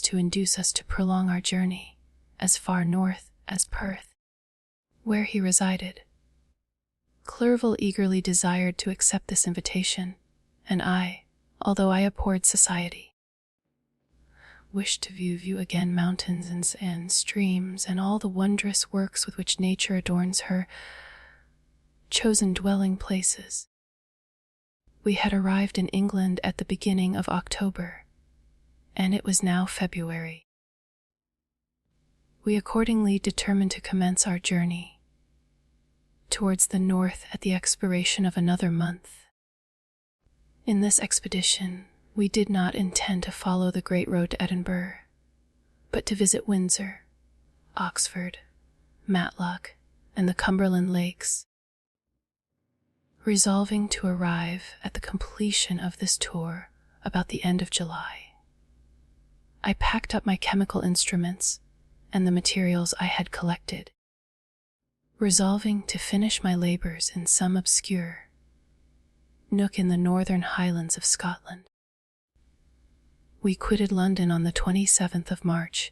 to induce us to prolong our journey as far north as Perth, where he resided. Clerval eagerly desired to accept this invitation, and I, although I abhorred society, wished to view again mountains and streams and all the wondrous works with which nature adorns her chosen dwelling places. We had arrived in England at the beginning of October, and it was now February. We accordingly determined to commence our journey towards the north at the expiration of another month. In this expedition, we did not intend to follow the great road to Edinburgh, but to visit Windsor, Oxford, Matlock, and the Cumberland Lakes. Resolving to arrive at the completion of this tour about the end of July, I packed up my chemical instruments and the materials I had collected, resolving to finish my labors in some obscure nook in the northern highlands of Scotland. We quitted London on the 27th of March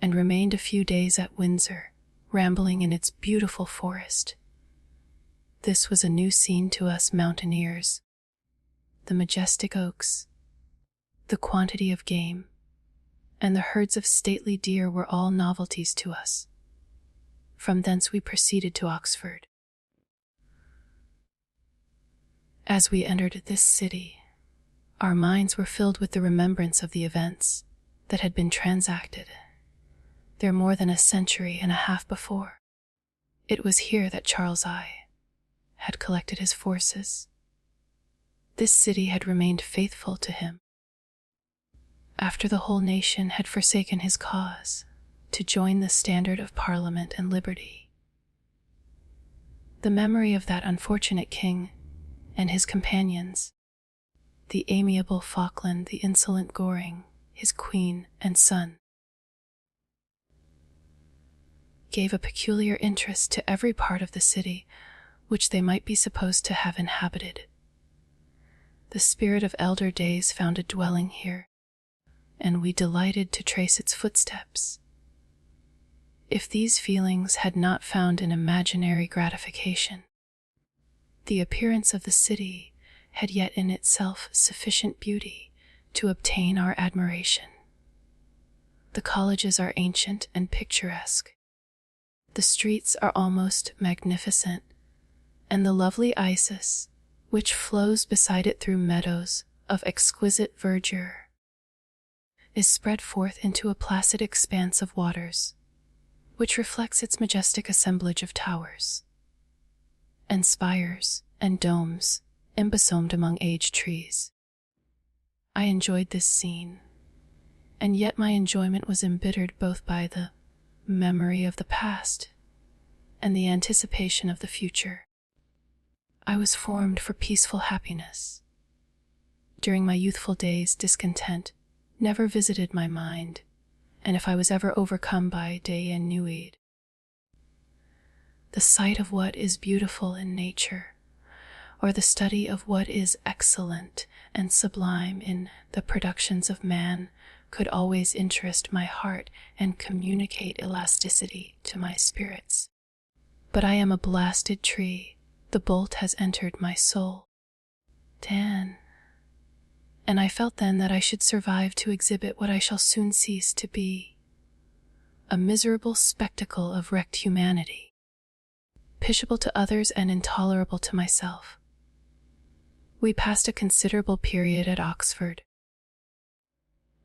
and remained a few days at Windsor, rambling in its beautiful forest. This was a new scene to us mountaineers. The majestic oaks, the quantity of game, and the herds of stately deer were all novelties to us. From thence we proceeded to Oxford. As we entered this city, our minds were filled with the remembrance of the events that had been transacted there more than a century and a half before. It was here that Charles I had collected his forces. This city had remained faithful to him after the whole nation had forsaken his cause to join the standard of Parliament and liberty. The memory of that unfortunate king and his companions, the amiable Falkland, the insolent Goring, his queen and son, gave a peculiar interest to every part of the city which they might be supposed to have inhabited. The spirit of elder days found a dwelling here, and we delighted to trace its footsteps. If these feelings had not found an imaginary gratification, the appearance of the city had yet in itself sufficient beauty to obtain our admiration. The colleges are ancient and picturesque. The streets are almost magnificent, and the lovely Isis, which flows beside it through meadows of exquisite verdure, is spread forth into a placid expanse of waters, which reflects its majestic assemblage of towers and spires and domes embosomed among aged trees. I enjoyed this scene, and yet my enjoyment was embittered both by the memory of the past and the anticipation of the future. I was formed for peaceful happiness. During my youthful days, discontent never visited my mind, and if I was ever overcome by ennui, the sight of what is beautiful in nature, or the study of what is excellent and sublime in the productions of man, could always interest my heart and communicate elasticity to my spirits. But I am a blasted tree. The bolt has entered my soul. And I felt then that I should survive to exhibit what I shall soon cease to be, a miserable spectacle of wrecked humanity, pitiable to others and intolerable to myself. We passed a considerable period at Oxford,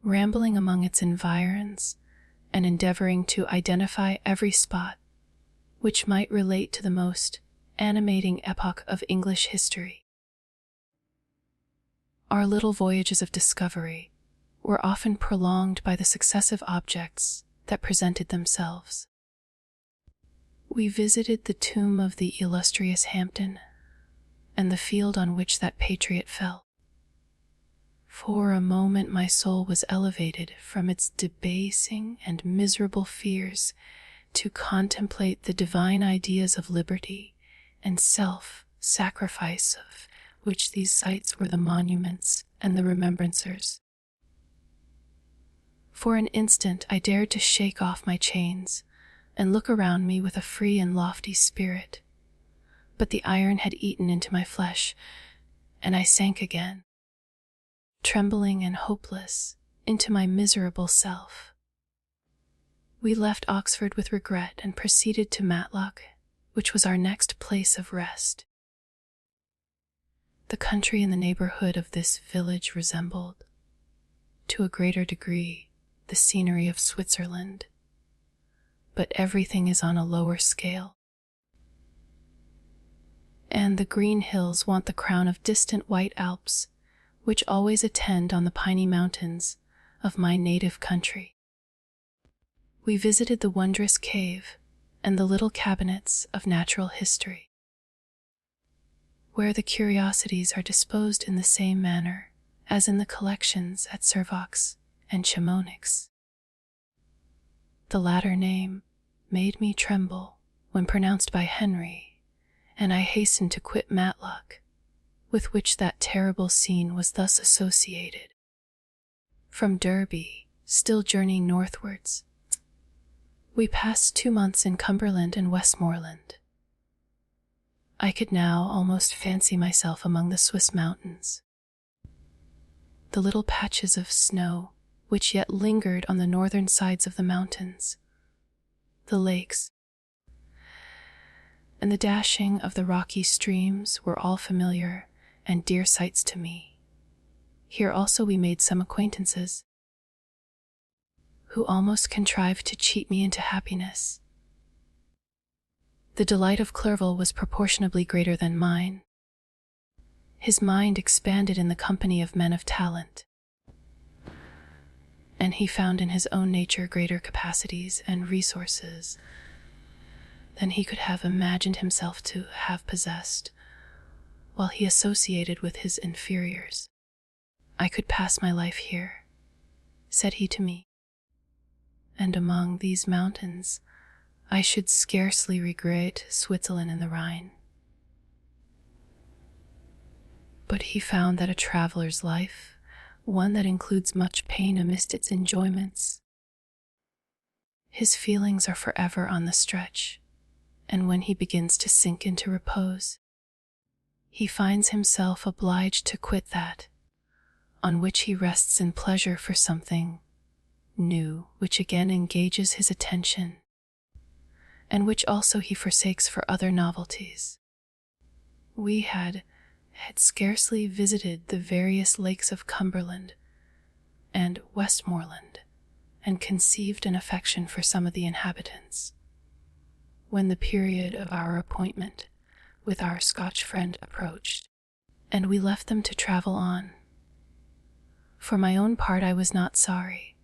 rambling among its environs and endeavoring to identify every spot which might relate to the most animating epoch of English history. Our little voyages of discovery were often prolonged by the successive objects that presented themselves. We visited the tomb of the illustrious Hampden and the field on which that patriot fell. For a moment my soul was elevated from its debasing and miserable fears to contemplate the divine ideas of liberty and self-sacrifice of which these sites were the monuments and the remembrancers. For an instant I dared to shake off my chains and look around me with a free and lofty spirit, but the iron had eaten into my flesh, and I sank again, trembling and hopeless, into my miserable self. We left Oxford with regret and proceeded to Matlock, which was our next place of rest. The country in the neighborhood of this village resembled, to a greater degree, the scenery of Switzerland, but everything is on a lower scale. And the green hills want the crown of distant white Alps, which always attend on the piny mountains of my native country. We visited the wondrous cave and the little cabinets of natural history, where the curiosities are disposed in the same manner as in the collections at Servox and Chamonix. The latter name made me tremble when pronounced by Henry, and I hastened to quit Matlock, with which that terrible scene was thus associated. From Derby, still journeying northwards, we passed 2 months in Cumberland and Westmoreland. I could now almost fancy myself among the Swiss mountains. The little patches of snow which yet lingered on the northern sides of the mountains, the lakes, and the dashing of the rocky streams were all familiar and dear sights to me. Here also we made some acquaintances, who almost contrived to cheat me into happiness. The delight of Clerval was proportionably greater than mine. His mind expanded in the company of men of talent, and he found in his own nature greater capacities and resources than he could have imagined himself to have possessed, while he associated with his inferiors. "I could pass my life here," said he to me, "and among these mountains I should scarcely regret Switzerland and the Rhine." But he found that a traveler's life, one that includes much pain amidst its enjoyments, his feelings are forever on the stretch, and when he begins to sink into repose, he finds himself obliged to quit that on which he rests in pleasure for something new which again engages his attention, and which also he forsakes for other novelties. We had scarcely visited the various lakes of Cumberland and Westmoreland, and conceived an affection for some of the inhabitants, when the period of our appointment with our Scotch friend approached, and we left them to travel on. For my own part, I was not sorry.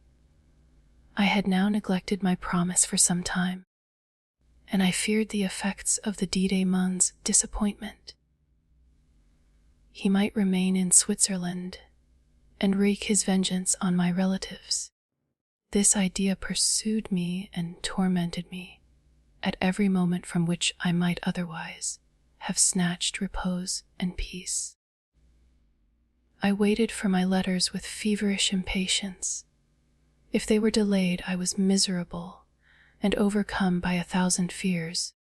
I had now neglected my promise for some time, and I feared the effects of the Didemon's disappointment. He might remain in Switzerland and wreak his vengeance on my relatives. This idea pursued me and tormented me at every moment from which I might otherwise have snatched repose and peace. I waited for my letters with feverish impatience. If they were delayed, I was miserable and overcome by 1,000 fears.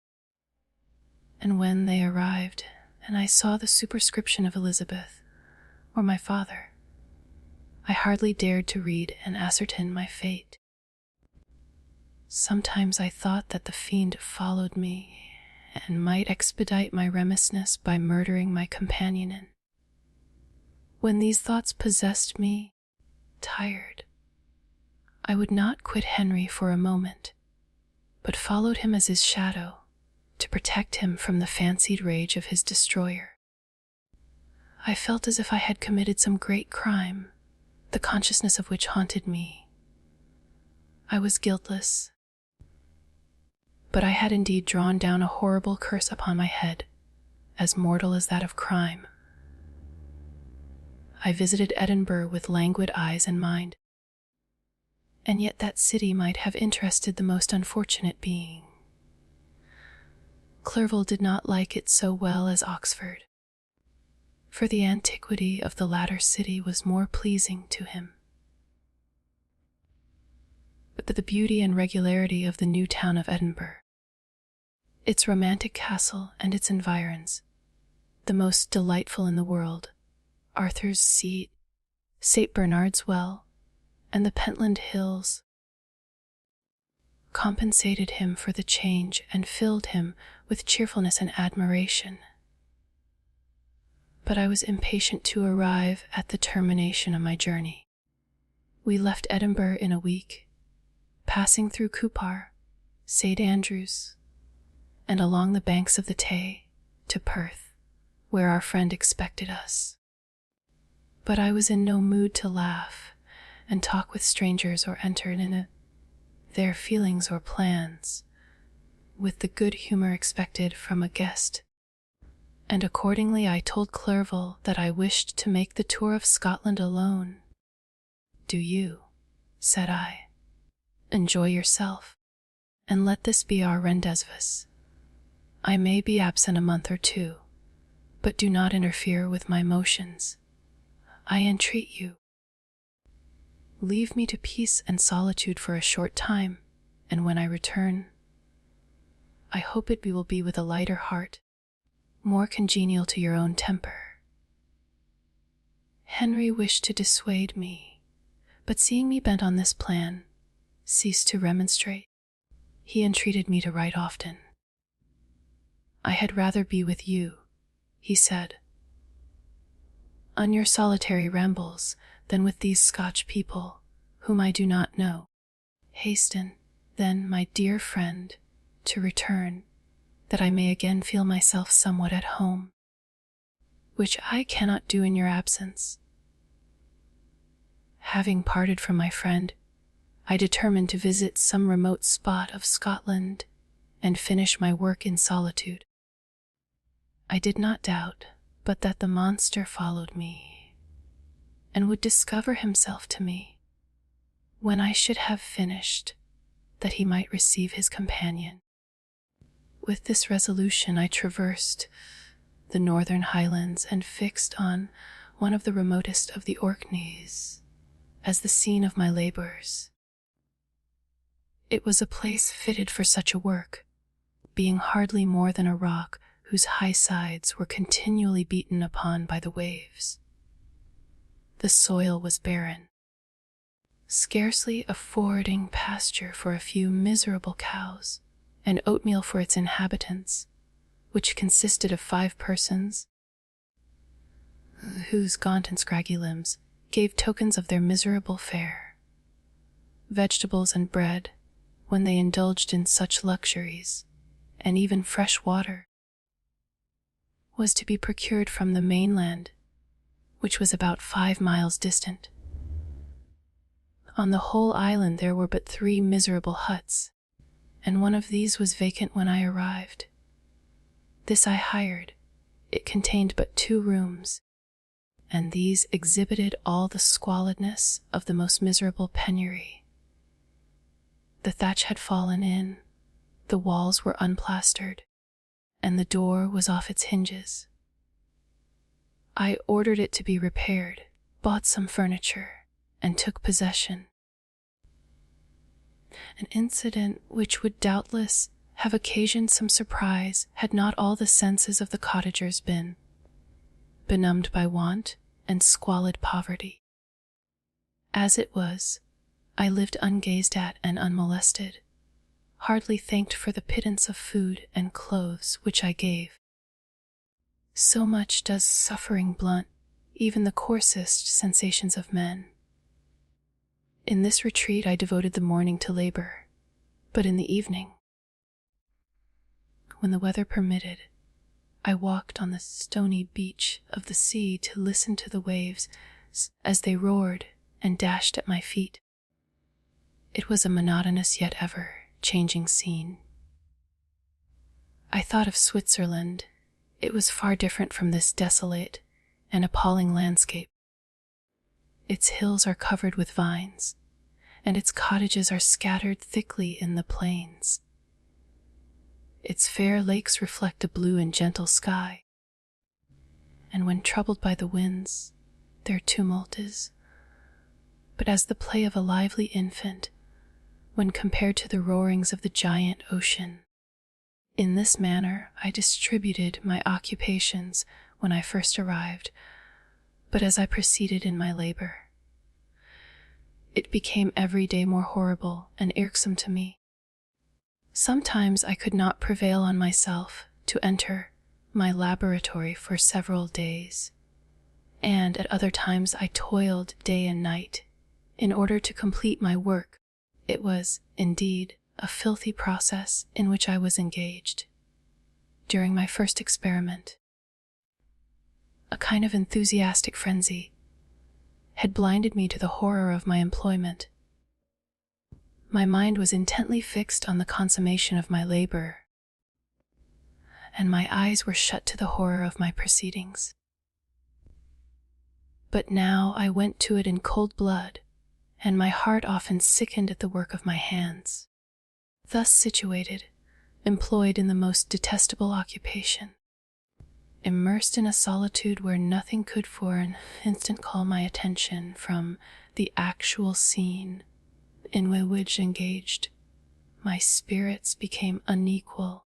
And when they arrived, and I saw the superscription of Elizabeth, or my father, I hardly dared to read and ascertain my fate. Sometimes I thought that the fiend followed me and might expedite my remissness by murdering my companion. When these thoughts possessed me, tired, I would not quit Henry for a moment, but followed him as his shadow, to protect him from the fancied rage of his destroyer. I felt as if I had committed some great crime, the consciousness of which haunted me. I was guiltless, but I had indeed drawn down a horrible curse upon my head, as mortal as that of crime. I visited Edinburgh with languid eyes and mind, and yet that city might have interested the most unfortunate being. Clerval did not like it so well as Oxford, for the antiquity of the latter city was more pleasing to him. But the beauty and regularity of the new town of Edinburgh, its romantic castle and its environs, the most delightful in the world, Arthur's Seat, St. Bernard's Well, and the Pentland Hills, compensated him for the change and filled him with cheerfulness and admiration. But I was impatient to arrive at the termination of my journey. We left Edinburgh in a week, passing through Cupar, St. Andrews, and along the banks of the Tay to Perth, where our friend expected us. But I was in no mood to laugh and talk with strangers or enter into their feelings or plans with the good humor expected from a guest, and accordingly I told Clerval that I wished to make the tour of Scotland alone. "Do you," said I, "enjoy yourself, and let this be our rendezvous. I may be absent a month or two, but do not interfere with my motions. I entreat you. Leave me to peace and solitude for a short time, and when I return, I hope it will be with a lighter heart, more congenial to your own temper." Henry wished to dissuade me, but seeing me bent on this plan, ceased to remonstrate. He entreated me to write often. "I had rather be with you," he said, "on your solitary rambles than with these Scotch people, whom I do not know. Hasten, then, my dear friend, to return, that I may again feel myself somewhat at home, which I cannot do in your absence." Having parted from my friend, I determined to visit some remote spot of Scotland and finish my work in solitude. I did not doubt but that the monster followed me and would discover himself to me when I should have finished, that he might receive his companion. With this resolution I traversed the northern highlands and fixed on one of the remotest of the Orkneys as the scene of my labors. It was a place fitted for such a work, being hardly more than a rock whose high sides were continually beaten upon by the waves. The soil was barren, scarcely affording pasture for a few miserable cows, and oatmeal for its inhabitants, which consisted of 5 persons, whose gaunt and scraggy limbs gave tokens of their miserable fare. Vegetables and bread, when they indulged in such luxuries, and even fresh water, was to be procured from the mainland, which was about 5 miles distant. On the whole island there were but 3 miserable huts, and one of these was vacant when I arrived. This I hired. It contained but 2 rooms, and these exhibited all the squalidness of the most miserable penury. The thatch had fallen in, the walls were unplastered, and the door was off its hinges. I ordered it to be repaired, bought some furniture, and took possession. An incident which would doubtless have occasioned some surprise had not all the senses of the cottagers been benumbed by want and squalid poverty. As it was, I lived ungazed at and unmolested, hardly thanked for the pittance of food and clothes which I gave. So much does suffering blunt even the coarsest sensations of men. In this retreat I devoted the morning to labor, but in the evening, when the weather permitted, I walked on the stony beach of the sea to listen to the waves as they roared and dashed at my feet. It was a monotonous yet ever-changing scene. I thought of Switzerland. It was far different from this desolate and appalling landscape. Its hills are covered with vines, and its cottages are scattered thickly in the plains. Its fair lakes reflect a blue and gentle sky, and when troubled by the winds, their tumult is but as the play of a lively infant when compared to the roarings of the giant ocean. In this manner I distributed my occupations when I first arrived, but as I proceeded in my labor, it became every day more horrible and irksome to me. Sometimes I could not prevail on myself to enter my laboratory for several days, and at other times I toiled day and night in order to complete my work. It was, indeed, a filthy process in which I was engaged. During my first experiment, a kind of enthusiastic frenzy had blinded me to the horror of my employment. My mind was intently fixed on the consummation of my labor, and my eyes were shut to the horror of my proceedings. But now I went to it in cold blood, and my heart often sickened at the work of my hands. Thus situated, employed in the most detestable occupation, immersed in a solitude where nothing could for an instant call my attention from the actual scene in which engaged, my spirits became unequal.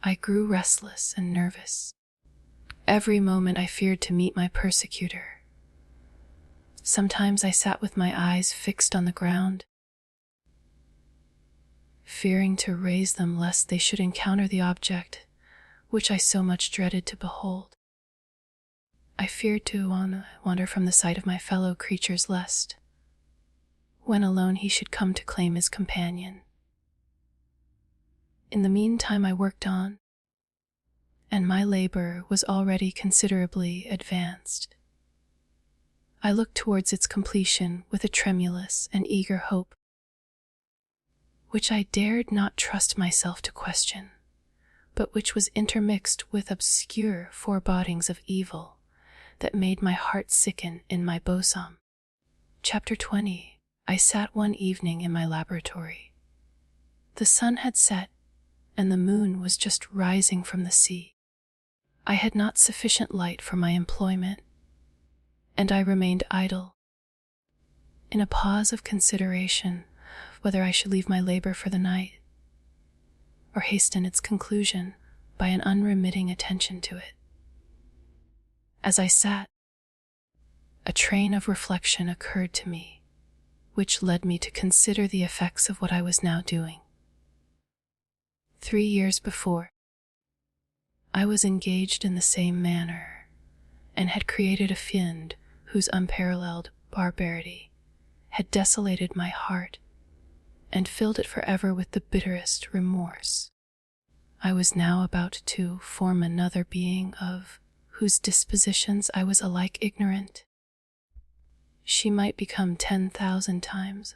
I grew restless and nervous. Every moment I feared to meet my persecutor. Sometimes I sat with my eyes fixed on the ground, fearing to raise them lest they should encounter the object which I so much dreaded to behold. I feared to wander from the sight of my fellow creatures lest, when alone, he should come to claim his companion. In the meantime I worked on, and my labor was already considerably advanced. I looked towards its completion with a tremulous and eager hope. which I dared not trust myself to question, but which was intermixed with obscure forebodings of evil that made my heart sicken in my bosom. Chapter 20. I sat one evening in my laboratory. The sun had set, and the moon was just rising from the sea. I had not sufficient light for my employment, and I remained idle. In a pause of consideration whether I should leave my labor for the night, or hasten its conclusion by an unremitting attention to it. As I sat, a train of reflection occurred to me, which led me to consider the effects of what I was now doing. 3 years before, I was engaged in the same manner, and had created a fiend whose unparalleled barbarity had desolated my heart and filled it forever with the bitterest remorse. I was now about to form another being of whose dispositions I was alike ignorant. She might become 10,000 times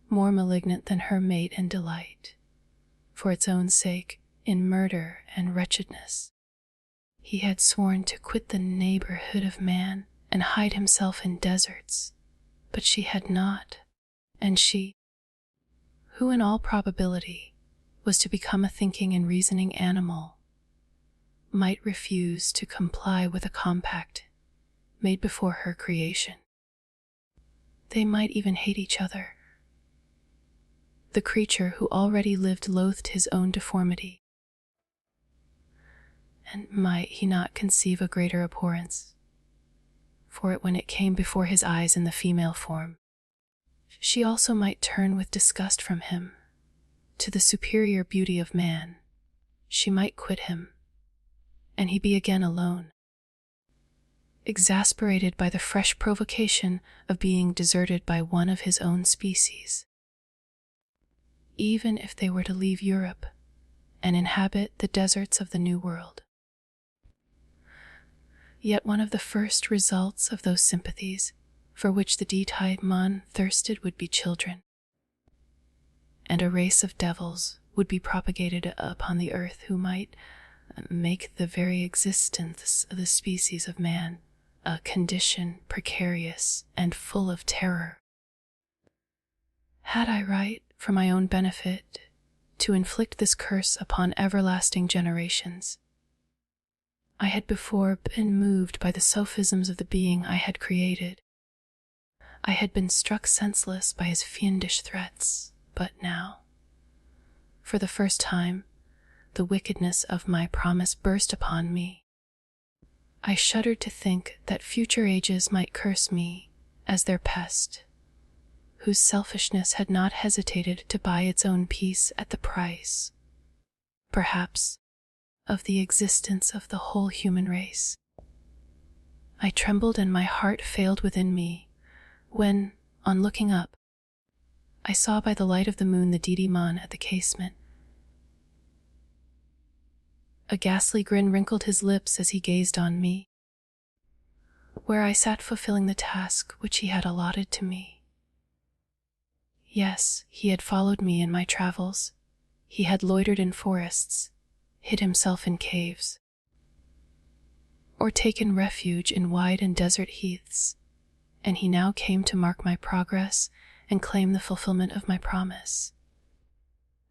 more malignant than her mate and delight, for its own sake, in murder and wretchedness. He had sworn to quit the neighborhood of man and hide himself in deserts, but she had not, and she, who in all probability was to become a thinking and reasoning animal, might refuse to comply with a compact made before her creation. They might even hate each other. The creature who already lived loathed his own deformity, and might he not conceive a greater abhorrence for it when it came before his eyes in the female form? She also might turn with disgust from him to the superior beauty of man. She might quit him, and he be again alone, exasperated by the fresh provocation of being deserted by one of his own species. Even if they were to leave Europe and inhabit the deserts of the New World. Yet one of the first results of those sympathies for which the Detail Mon thirsted would be children, and a race of devils would be propagated upon the earth who might make the very existence of the species of man a condition precarious and full of terror. Had I right, for my own benefit, to inflict this curse upon everlasting generations? I had before been moved by the sophisms of the being I had created. I had been struck senseless by his fiendish threats, but now, for the first time, the wickedness of my promise burst upon me. I shuddered to think that future ages might curse me as their pest, whose selfishness had not hesitated to buy its own peace at the price, perhaps, of the existence of the whole human race. I trembled and my heart failed within me, when, on looking up, I saw by the light of the moon the Didi-mon at the casement. A ghastly grin wrinkled his lips as he gazed on me, where I sat fulfilling the task which he had allotted to me. Yes, he had followed me in my travels. He had loitered in forests, hid himself in caves, or taken refuge in wide and desert heaths, and he now came to mark my progress and claim the fulfillment of my promise.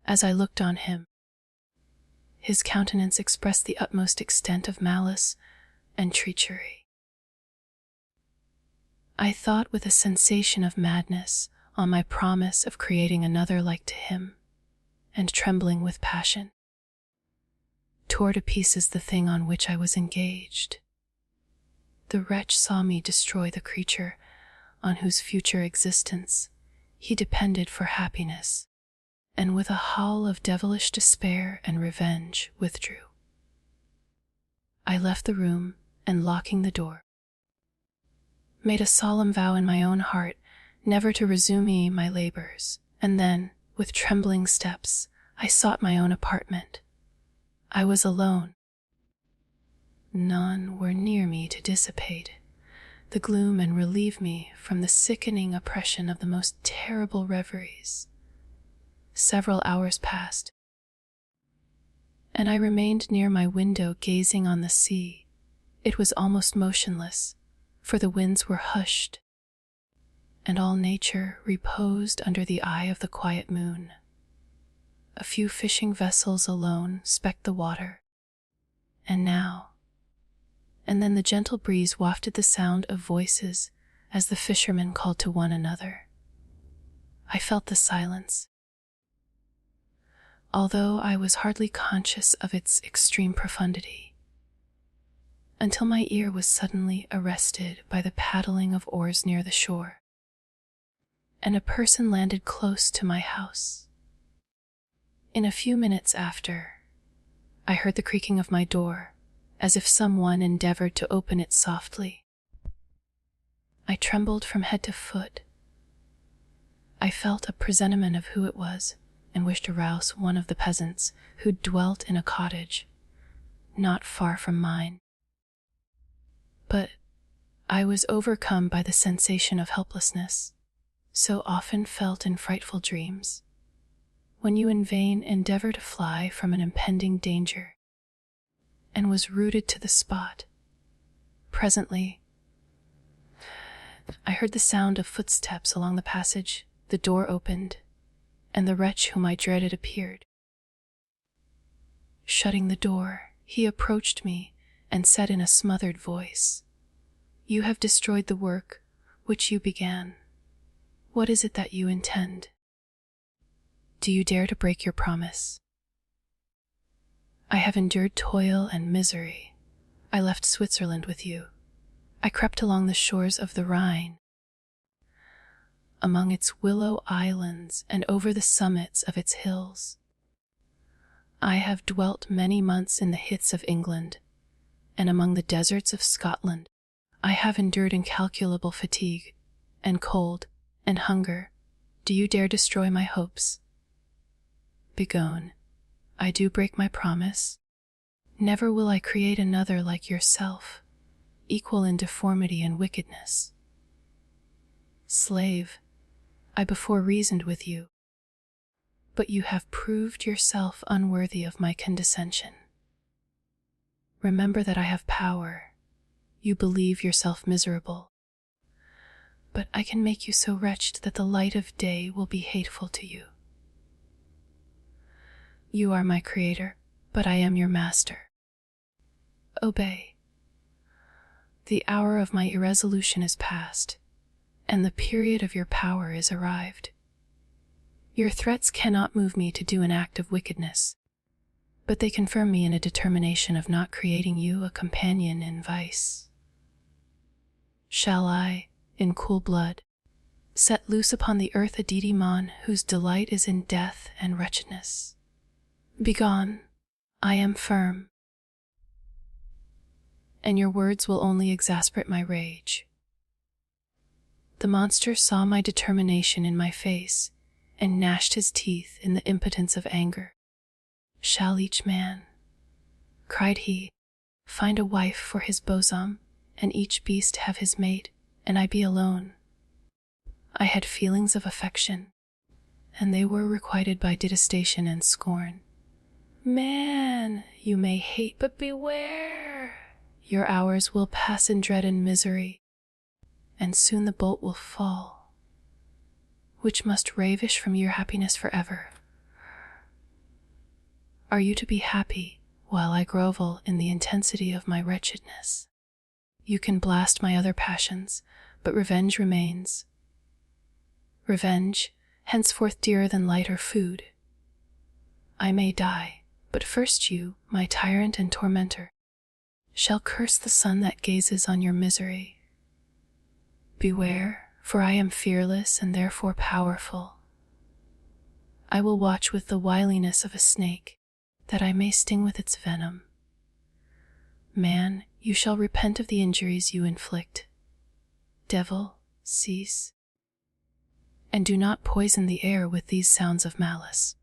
As I looked on him, his countenance expressed the utmost extent of malice and treachery. I thought with a sensation of madness on my promise of creating another like to him, and trembling with passion, tore to pieces the thing on which I was engaged. The wretch saw me destroy the creature on whose future existence he depended for happiness, and with a howl of devilish despair and revenge withdrew. I left the room, and locking the door, made a solemn vow in my own heart never to resume my labors, and then, with trembling steps, I sought my own apartment. I was alone. None were near me to dissipate the gloom and relieve me from the sickening oppression of the most terrible reveries. Several hours passed, and I remained near my window gazing on the sea. It was almost motionless, for the winds were hushed, and all nature reposed under the eye of the quiet moon. A few fishing vessels alone specked the water, and then the gentle breeze wafted the sound of voices as the fishermen called to one another. I felt the silence, although I was hardly conscious of its extreme profundity, until my ear was suddenly arrested by the paddling of oars near the shore, and a person landed close to my house. In a few minutes after, I heard the creaking of my door, as if someone endeavored to open it softly. I trembled from head to foot. I felt a presentiment of who it was, and wished to rouse one of the peasants who dwelt in a cottage not far from mine. But I was overcome by the sensation of helplessness, so often felt in frightful dreams, when you in vain endeavor to fly from an impending danger, and was rooted to the spot. Presently, I heard the sound of footsteps along the passage, the door opened, and the wretch whom I dreaded appeared. Shutting the door, he approached me and said in a smothered voice, "You have destroyed the work which you began. What is it that you intend? Do you dare to break your promise? I have endured toil and misery. I left Switzerland with you. I crept along the shores of the Rhine, among its willow islands and over the summits of its hills. I have dwelt many months in the heaths of England, and among the deserts of Scotland. I have endured incalculable fatigue, and cold, and hunger. Do you dare destroy my hopes? Begone. I do break my promise. Never will I create another like yourself, equal in deformity and wickedness. Slave, I before reasoned with you, but you have proved yourself unworthy of my condescension. Remember that I have power. You believe yourself miserable, but I can make you so wretched that the light of day will be hateful to you. You are my creator, but I am your master. Obey. The hour of my irresolution is past, and the period of your power is arrived. Your threats cannot move me to do an act of wickedness, but they confirm me in a determination of not creating you a companion in vice. Shall I, in cool blood, set loose upon the earth a Didymon whose delight is in death and wretchedness? Begone, I am firm, and your words will only exasperate my rage. The monster saw my determination in my face and gnashed his teeth in the impotence of anger. Shall each man, cried he, find a wife for his bosom, and each beast have his mate, and I be alone? I had feelings of affection, and they were requited by detestation and scorn. Man, you may hate, but beware! Your hours will pass in dread and misery, and soon the bolt will fall, which must ravish from your happiness forever. Are you to be happy while I grovel in the intensity of my wretchedness? You can blast my other passions, but revenge remains. Revenge, henceforth dearer than light or food. I may die, but first you, my tyrant and tormentor, shall curse the sun that gazes on your misery. Beware, for I am fearless and therefore powerful. I will watch with the wiliness of a snake, that I may sting with its venom. Man, you shall repent of the injuries you inflict. Devil, cease, and do not poison the air with these sounds of malice.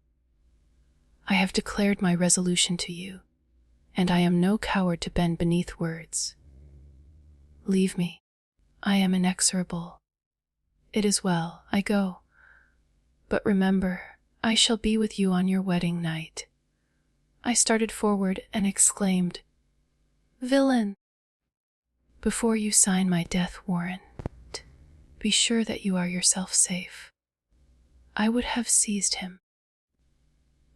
I have declared my resolution to you, and I am no coward to bend beneath words. Leave me. I am inexorable. It is well, I go. But remember, I shall be with you on your wedding night. I started forward and exclaimed, "Villain! Before you sign my death warrant, be sure that you are yourself safe." I would have seized him,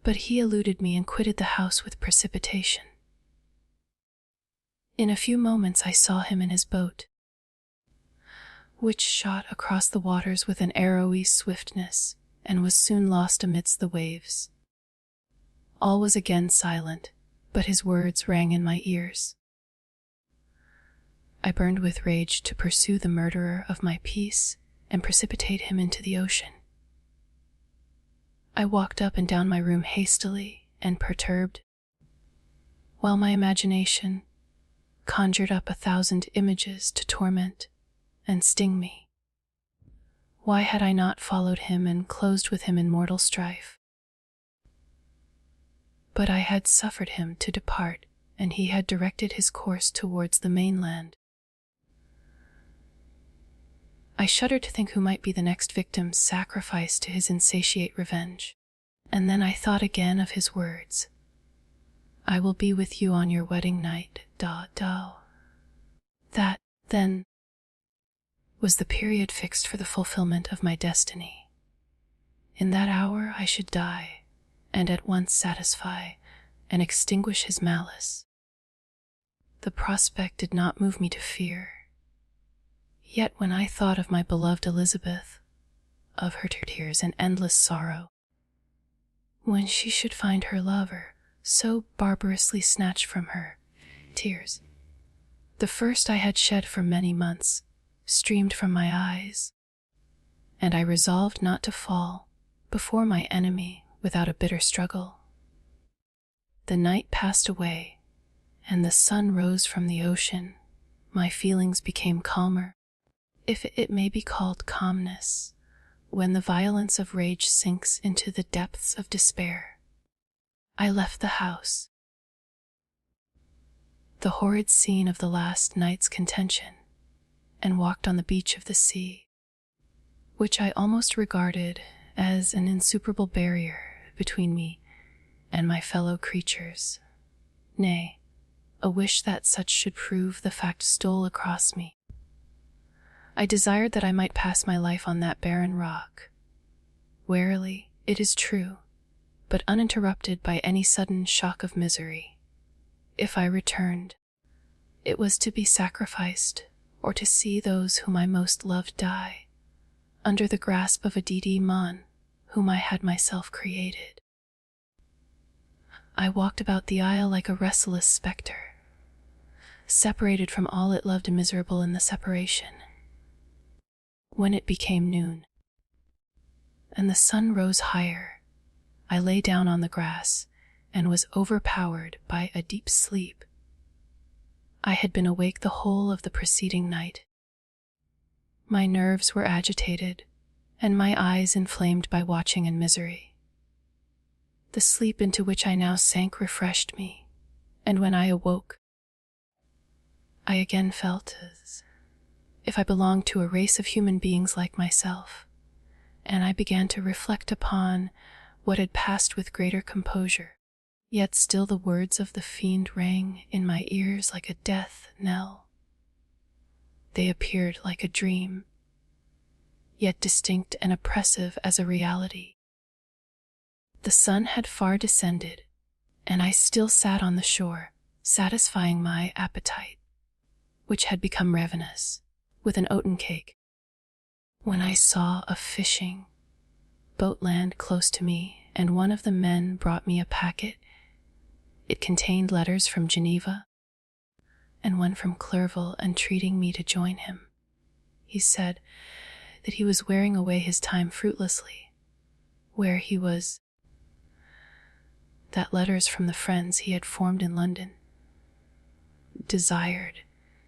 but he eluded me and quitted the house with precipitation. In a few moments I saw him in his boat, which shot across the waters with an arrowy swiftness and was soon lost amidst the waves. All was again silent, but his words rang in my ears. I burned with rage to pursue the murderer of my peace and precipitate him into the ocean. I walked up and down my room hastily and perturbed, while my imagination conjured up 1,000 images to torment and sting me. Why had I not followed him and closed with him in mortal strife? But I had suffered him to depart, and he had directed his course towards the mainland. I shuddered to think who might be the next victim sacrificed to his insatiate revenge, and then I thought again of his words, "I will be with you on your wedding night, That, then, was the period fixed for the fulfillment of my destiny. In that hour I should die, and at once satisfy and extinguish his malice. The prospect did not move me to fear. Yet when I thought of my beloved Elizabeth, of her tears and endless sorrow, when she should find her lover so barbarously snatched from her, tears, the first I had shed for many months, streamed from my eyes, and I resolved not to fall before my enemy without a bitter struggle. The night passed away, and the sun rose from the ocean. My feelings became calmer, if it may be called calmness, when the violence of rage sinks into the depths of despair. I left the house. The horrid scene of the last night's contention, and walked on the beach of the sea, which I almost regarded as an insuperable barrier between me and my fellow creatures. Nay, a wish that such should prove the fact stole across me. I desired that I might pass my life on that barren rock, warily, it is true, but uninterrupted by any sudden shock of misery. If I returned, it was to be sacrificed or to see those whom I most loved die, under the grasp of a démon whom I had myself created. I walked about the isle like a restless spectre, separated from all it loved and miserable in the separation. When it became noon, and the sun rose higher, I lay down on the grass and was overpowered by a deep sleep. I had been awake the whole of the preceding night. My nerves were agitated, and my eyes inflamed by watching and misery. The sleep into which I now sank refreshed me, and when I awoke, I again felt as if I belonged to a race of human beings like myself, and I began to reflect upon what had passed with greater composure. Yet still the words of the fiend rang in my ears like a death knell. They appeared like a dream, yet distinct and oppressive as a reality. The sun had far descended, and I still sat on the shore, satisfying my appetite, which had become ravenous, with an oaten cake, when I saw a fishing boat land close to me, and one of the men brought me a packet. It contained letters from Geneva and one from Clerval entreating me to join him. He said that he was wearing away his time fruitlessly, where he was, that letters from the friends he had formed in London desired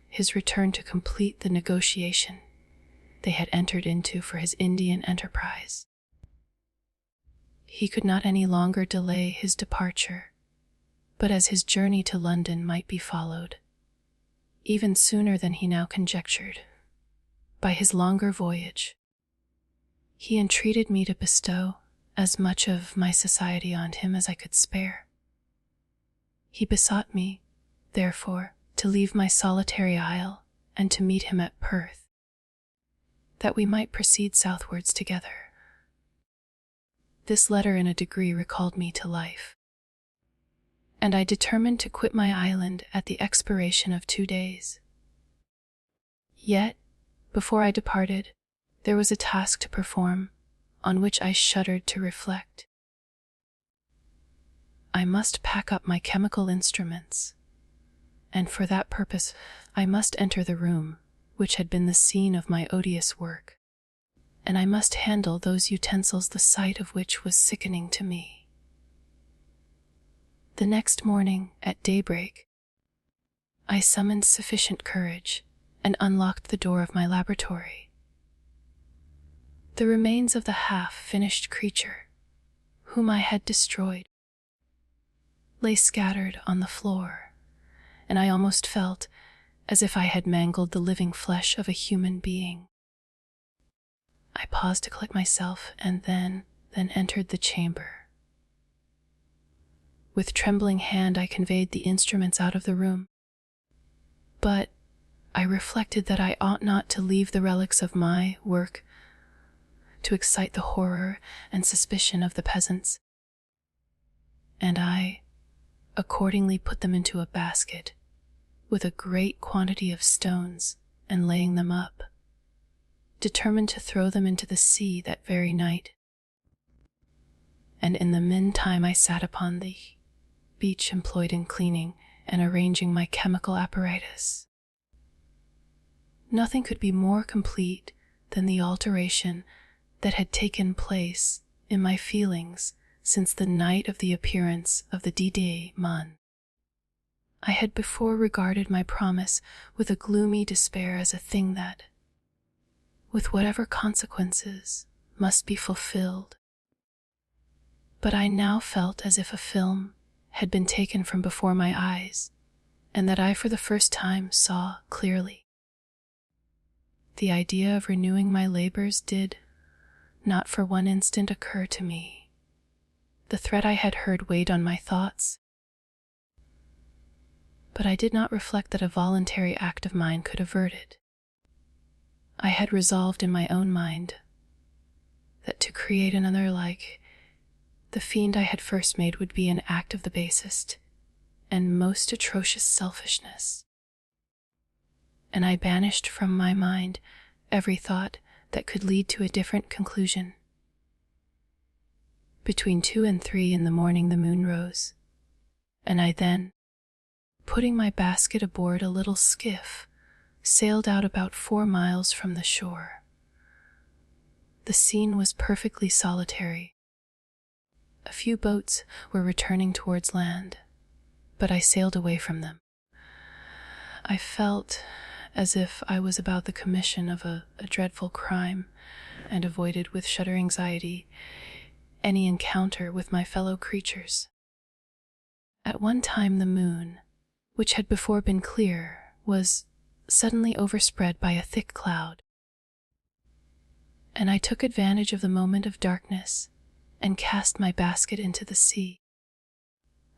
his return to complete the negotiation they had entered into for his Indian enterprise. He could not any longer delay his departure, but as his journey to London might be followed, even sooner than he now conjectured, by his longer voyage, he entreated me to bestow as much of my society on him as I could spare. He besought me, therefore, to leave my solitary isle and to meet him at Perth, that we might proceed southwards together. This letter in a degree recalled me to life, and I determined to quit my island at the expiration of 2 days. Yet, before I departed, there was a task to perform on which I shuddered to reflect. I must pack up my chemical instruments, and for that purpose I must enter the room which had been the scene of my odious work, and I must handle those utensils the sight of which was sickening to me. The next morning, at daybreak, I summoned sufficient courage and unlocked the door of my laboratory. The remains of the half-finished creature, whom I had destroyed, lay scattered on the floor, and I almost felt as if I had mangled the living flesh of a human being. I paused to collect myself and then entered the chamber. With trembling hand I conveyed the instruments out of the room, but I reflected that I ought not to leave the relics of my work to excite the horror and suspicion of the peasants, and I accordingly put them into a basket with a great quantity of stones and laying them up, determined to throw them into the sea that very night. And in the meantime I sat upon the beach employed in cleaning and arranging my chemical apparatus. Nothing could be more complete than the alteration that had taken place in my feelings since the night of the appearance of the D-Day man. I had before regarded my promise with a gloomy despair as a thing that, with whatever consequences, must be fulfilled. But I now felt as if a film had been taken from before my eyes, and that I for the first time saw clearly. The idea of renewing my labors did not for one instant occur to me. The threat I had heard weighed on my thoughts, but I did not reflect that a voluntary act of mine could avert it. I had resolved in my own mind that to create another like the fiend I had first made would be an act of the basest and most atrocious selfishness, and I banished from my mind every thought that could lead to a different conclusion. Between 2 and 3 in the morning the moon rose, and I then, putting my basket aboard a little skiff, sailed out about 4 miles from the shore. The scene was perfectly solitary. A few boats were returning towards land, but I sailed away from them. I felt as if I was about the commission of a dreadful crime, and avoided with shudder anxiety any encounter with my fellow creatures. At one time the moon, which had before been clear, was suddenly overspread by a thick cloud, and I took advantage of the moment of darkness and cast my basket into the sea.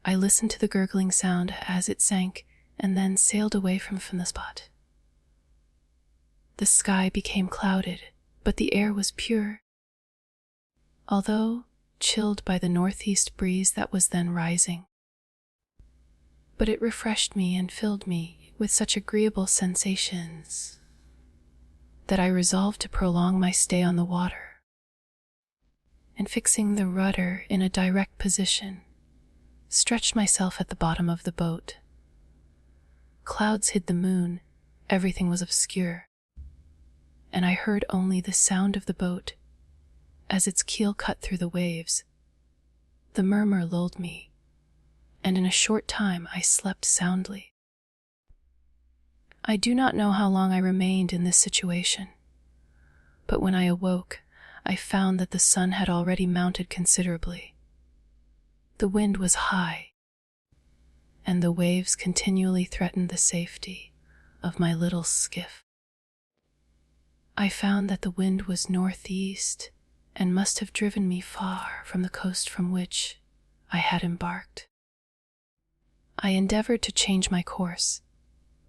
I listened to the gurgling sound as it sank and then sailed away from the spot. The sky became clouded, but the air was pure. Although chilled by the northeast breeze that was then rising, but it refreshed me and filled me with such agreeable sensations that I resolved to prolong my stay on the water, and fixing the rudder in a direct position, stretched myself at the bottom of the boat. Clouds hid the moon, everything was obscure, and I heard only the sound of the boat as its keel cut through the waves. The murmur lulled me, and in a short time I slept soundly. I do not know how long I remained in this situation, but when I awoke, I found that the sun had already mounted considerably. The wind was high, and the waves continually threatened the safety of my little skiff. I found that the wind was northeast and must have driven me far from the coast from which I had embarked. I endeavored to change my course,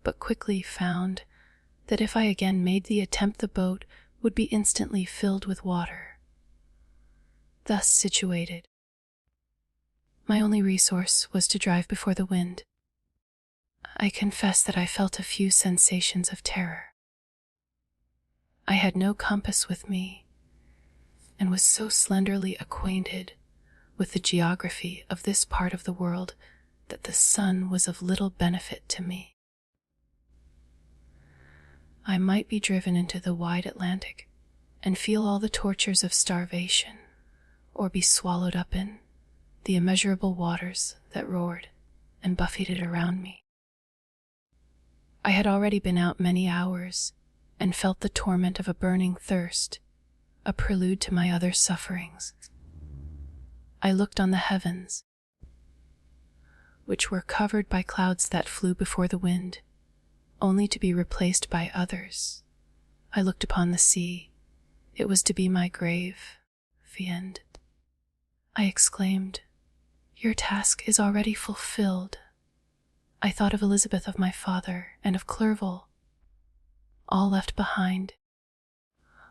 but quickly found that if I again made the attempt, the boat would be instantly filled with water. Thus situated, my only resource was to drive before the wind. I confess that I felt a few sensations of terror. I had no compass with me, and was so slenderly acquainted with the geography of this part of the world that the sun was of little benefit to me. I might be driven into the wide Atlantic and feel all the tortures of starvation, or be swallowed up in the immeasurable waters that roared and buffeted around me. I had already been out many hours and felt the torment of a burning thirst, a prelude to my other sufferings. I looked on the heavens, which were covered by clouds that flew before the wind, only to be replaced by others. I looked upon the sea. It was to be my grave. The end. I exclaimed, "Your task is already fulfilled." I thought of Elizabeth, of my father, and of Clerval, all left behind,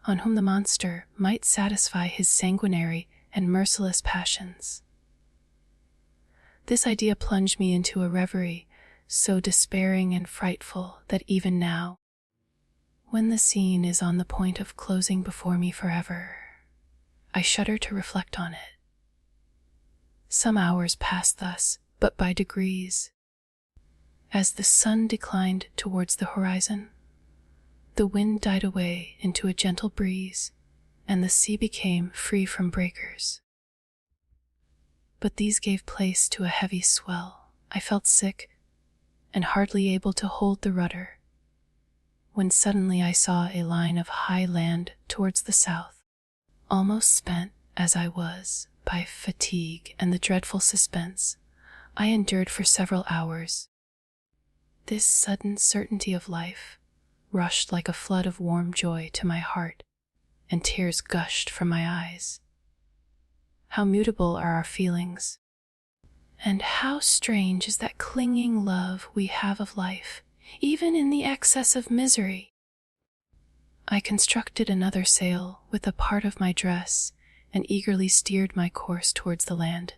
on whom the monster might satisfy his sanguinary and merciless passions. This idea plunged me into a reverie so despairing and frightful that even now, when the scene is on the point of closing before me forever, I shudder to reflect on it. Some hours passed thus, but by degrees, as the sun declined towards the horizon, the wind died away into a gentle breeze, and the sea became free from breakers. But these gave place to a heavy swell. I felt sick and hardly able to hold the rudder, when suddenly I saw a line of high land towards the south. Almost spent as I was by fatigue and the dreadful suspense I endured for several hours, this sudden certainty of life rushed like a flood of warm joy to my heart, and tears gushed from my eyes. How mutable are our feelings, and how strange is that clinging love we have of life, even in the excess of misery. I constructed another sail with a part of my dress and eagerly steered my course towards the land.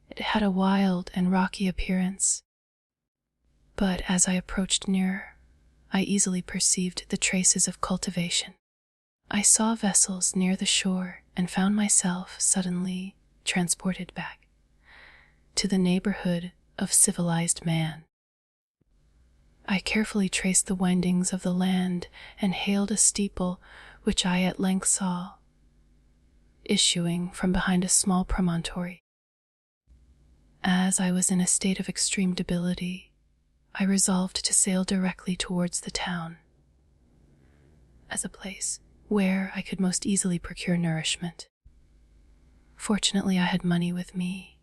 It had a wild and rocky appearance, but as I approached nearer, I easily perceived the traces of cultivation. I saw vessels near the shore and found myself suddenly transported back to the neighborhood of civilized man. I carefully traced the windings of the land and hailed a steeple which I at length saw issuing from behind a small promontory. As I was in a state of extreme debility, I resolved to sail directly towards the town, as a place where I could most easily procure nourishment. Fortunately, I had money with me.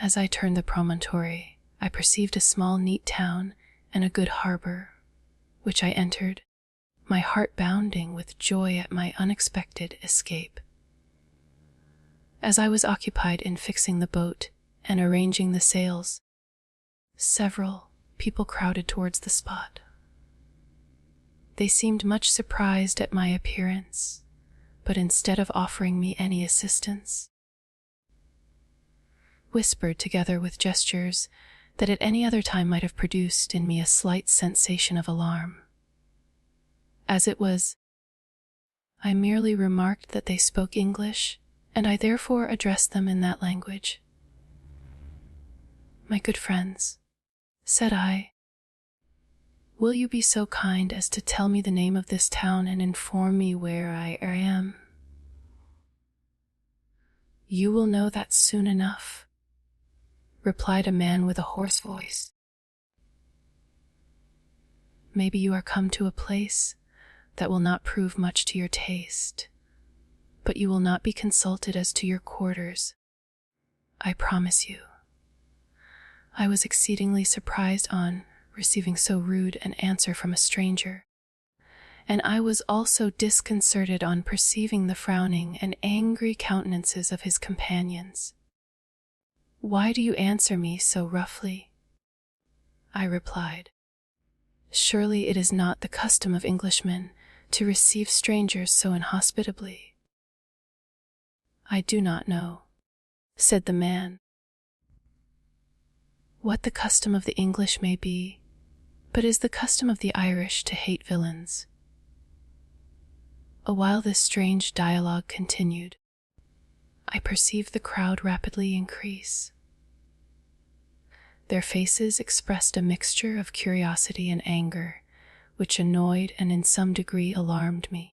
As I turned the promontory, I perceived a small, neat town and a good harbor, which I entered, my heart bounding with joy at my unexpected escape. As I was occupied in fixing the boat and arranging the sails, several people crowded towards the spot. They seemed much surprised at my appearance, but instead of offering me any assistance, whispered together with gestures that at any other time might have produced in me a slight sensation of alarm. As it was, I merely remarked that they spoke English, and I therefore addressed them in that language. "My good friends," said I, "will you be so kind as to tell me the name of this town and inform me where I am?" "You will know that soon enough," replied a man with a hoarse voice. "Maybe you are come to a place that will not prove much to your taste, but you will not be consulted as to your quarters, I promise you." I was exceedingly surprised on receiving so rude an answer from a stranger, and I was also disconcerted on perceiving the frowning and angry countenances of his companions. "Why do you answer me so roughly?" I replied. "Surely it is not the custom of Englishmen to receive strangers so inhospitably." "I do not know," said the man, "what the custom of the English may be, but is the custom of the Irish to hate villains." A while this strange dialogue continued, I perceived the crowd rapidly increase. Their faces expressed a mixture of curiosity and anger, which annoyed and in some degree alarmed me.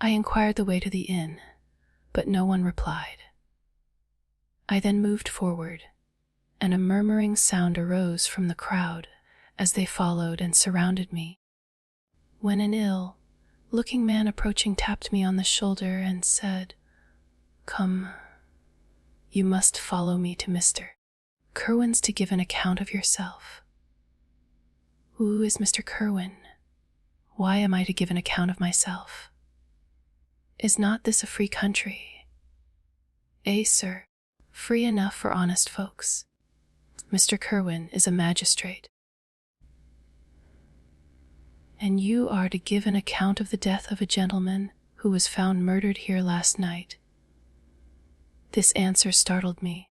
I inquired the way to the inn, but no one replied. I then moved forward, and a murmuring sound arose from the crowd as they followed and surrounded me, when an ill-looking man approaching tapped me on the shoulder and said, "Come, you must follow me to Mr. Kerwin's to give an account of yourself." "Who is Mr. Kerwin? Why am I to give an account of myself? Is not this a free country?" Sir, free enough for honest folks. Mr. Kerwin is a magistrate." "And you are to give an account of the death of a gentleman who was found murdered here last night." This answer startled me,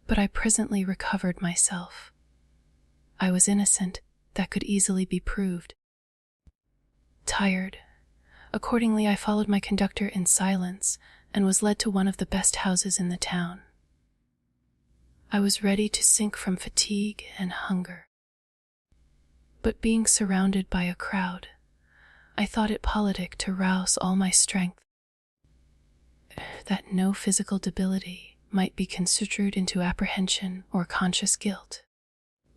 but I presently recovered myself. I was innocent, that could easily be proved. Tired, accordingly I followed my conductor in silence and was led to one of the best houses in the town. I was ready to sink from fatigue and hunger, but being surrounded by a crowd, I thought it politic to rouse all my strength, that no physical debility might be construed into apprehension or conscious guilt.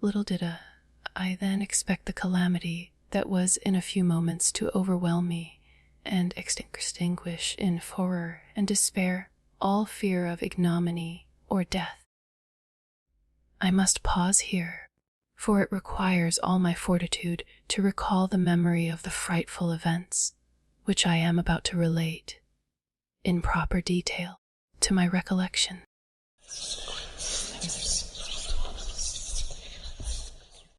Little did I then expect the calamity that was in a few moments to overwhelm me and extinguish in horror and despair all fear of ignominy or death. I must pause here, for it requires all my fortitude to recall the memory of the frightful events which I am about to relate in proper detail to my recollection.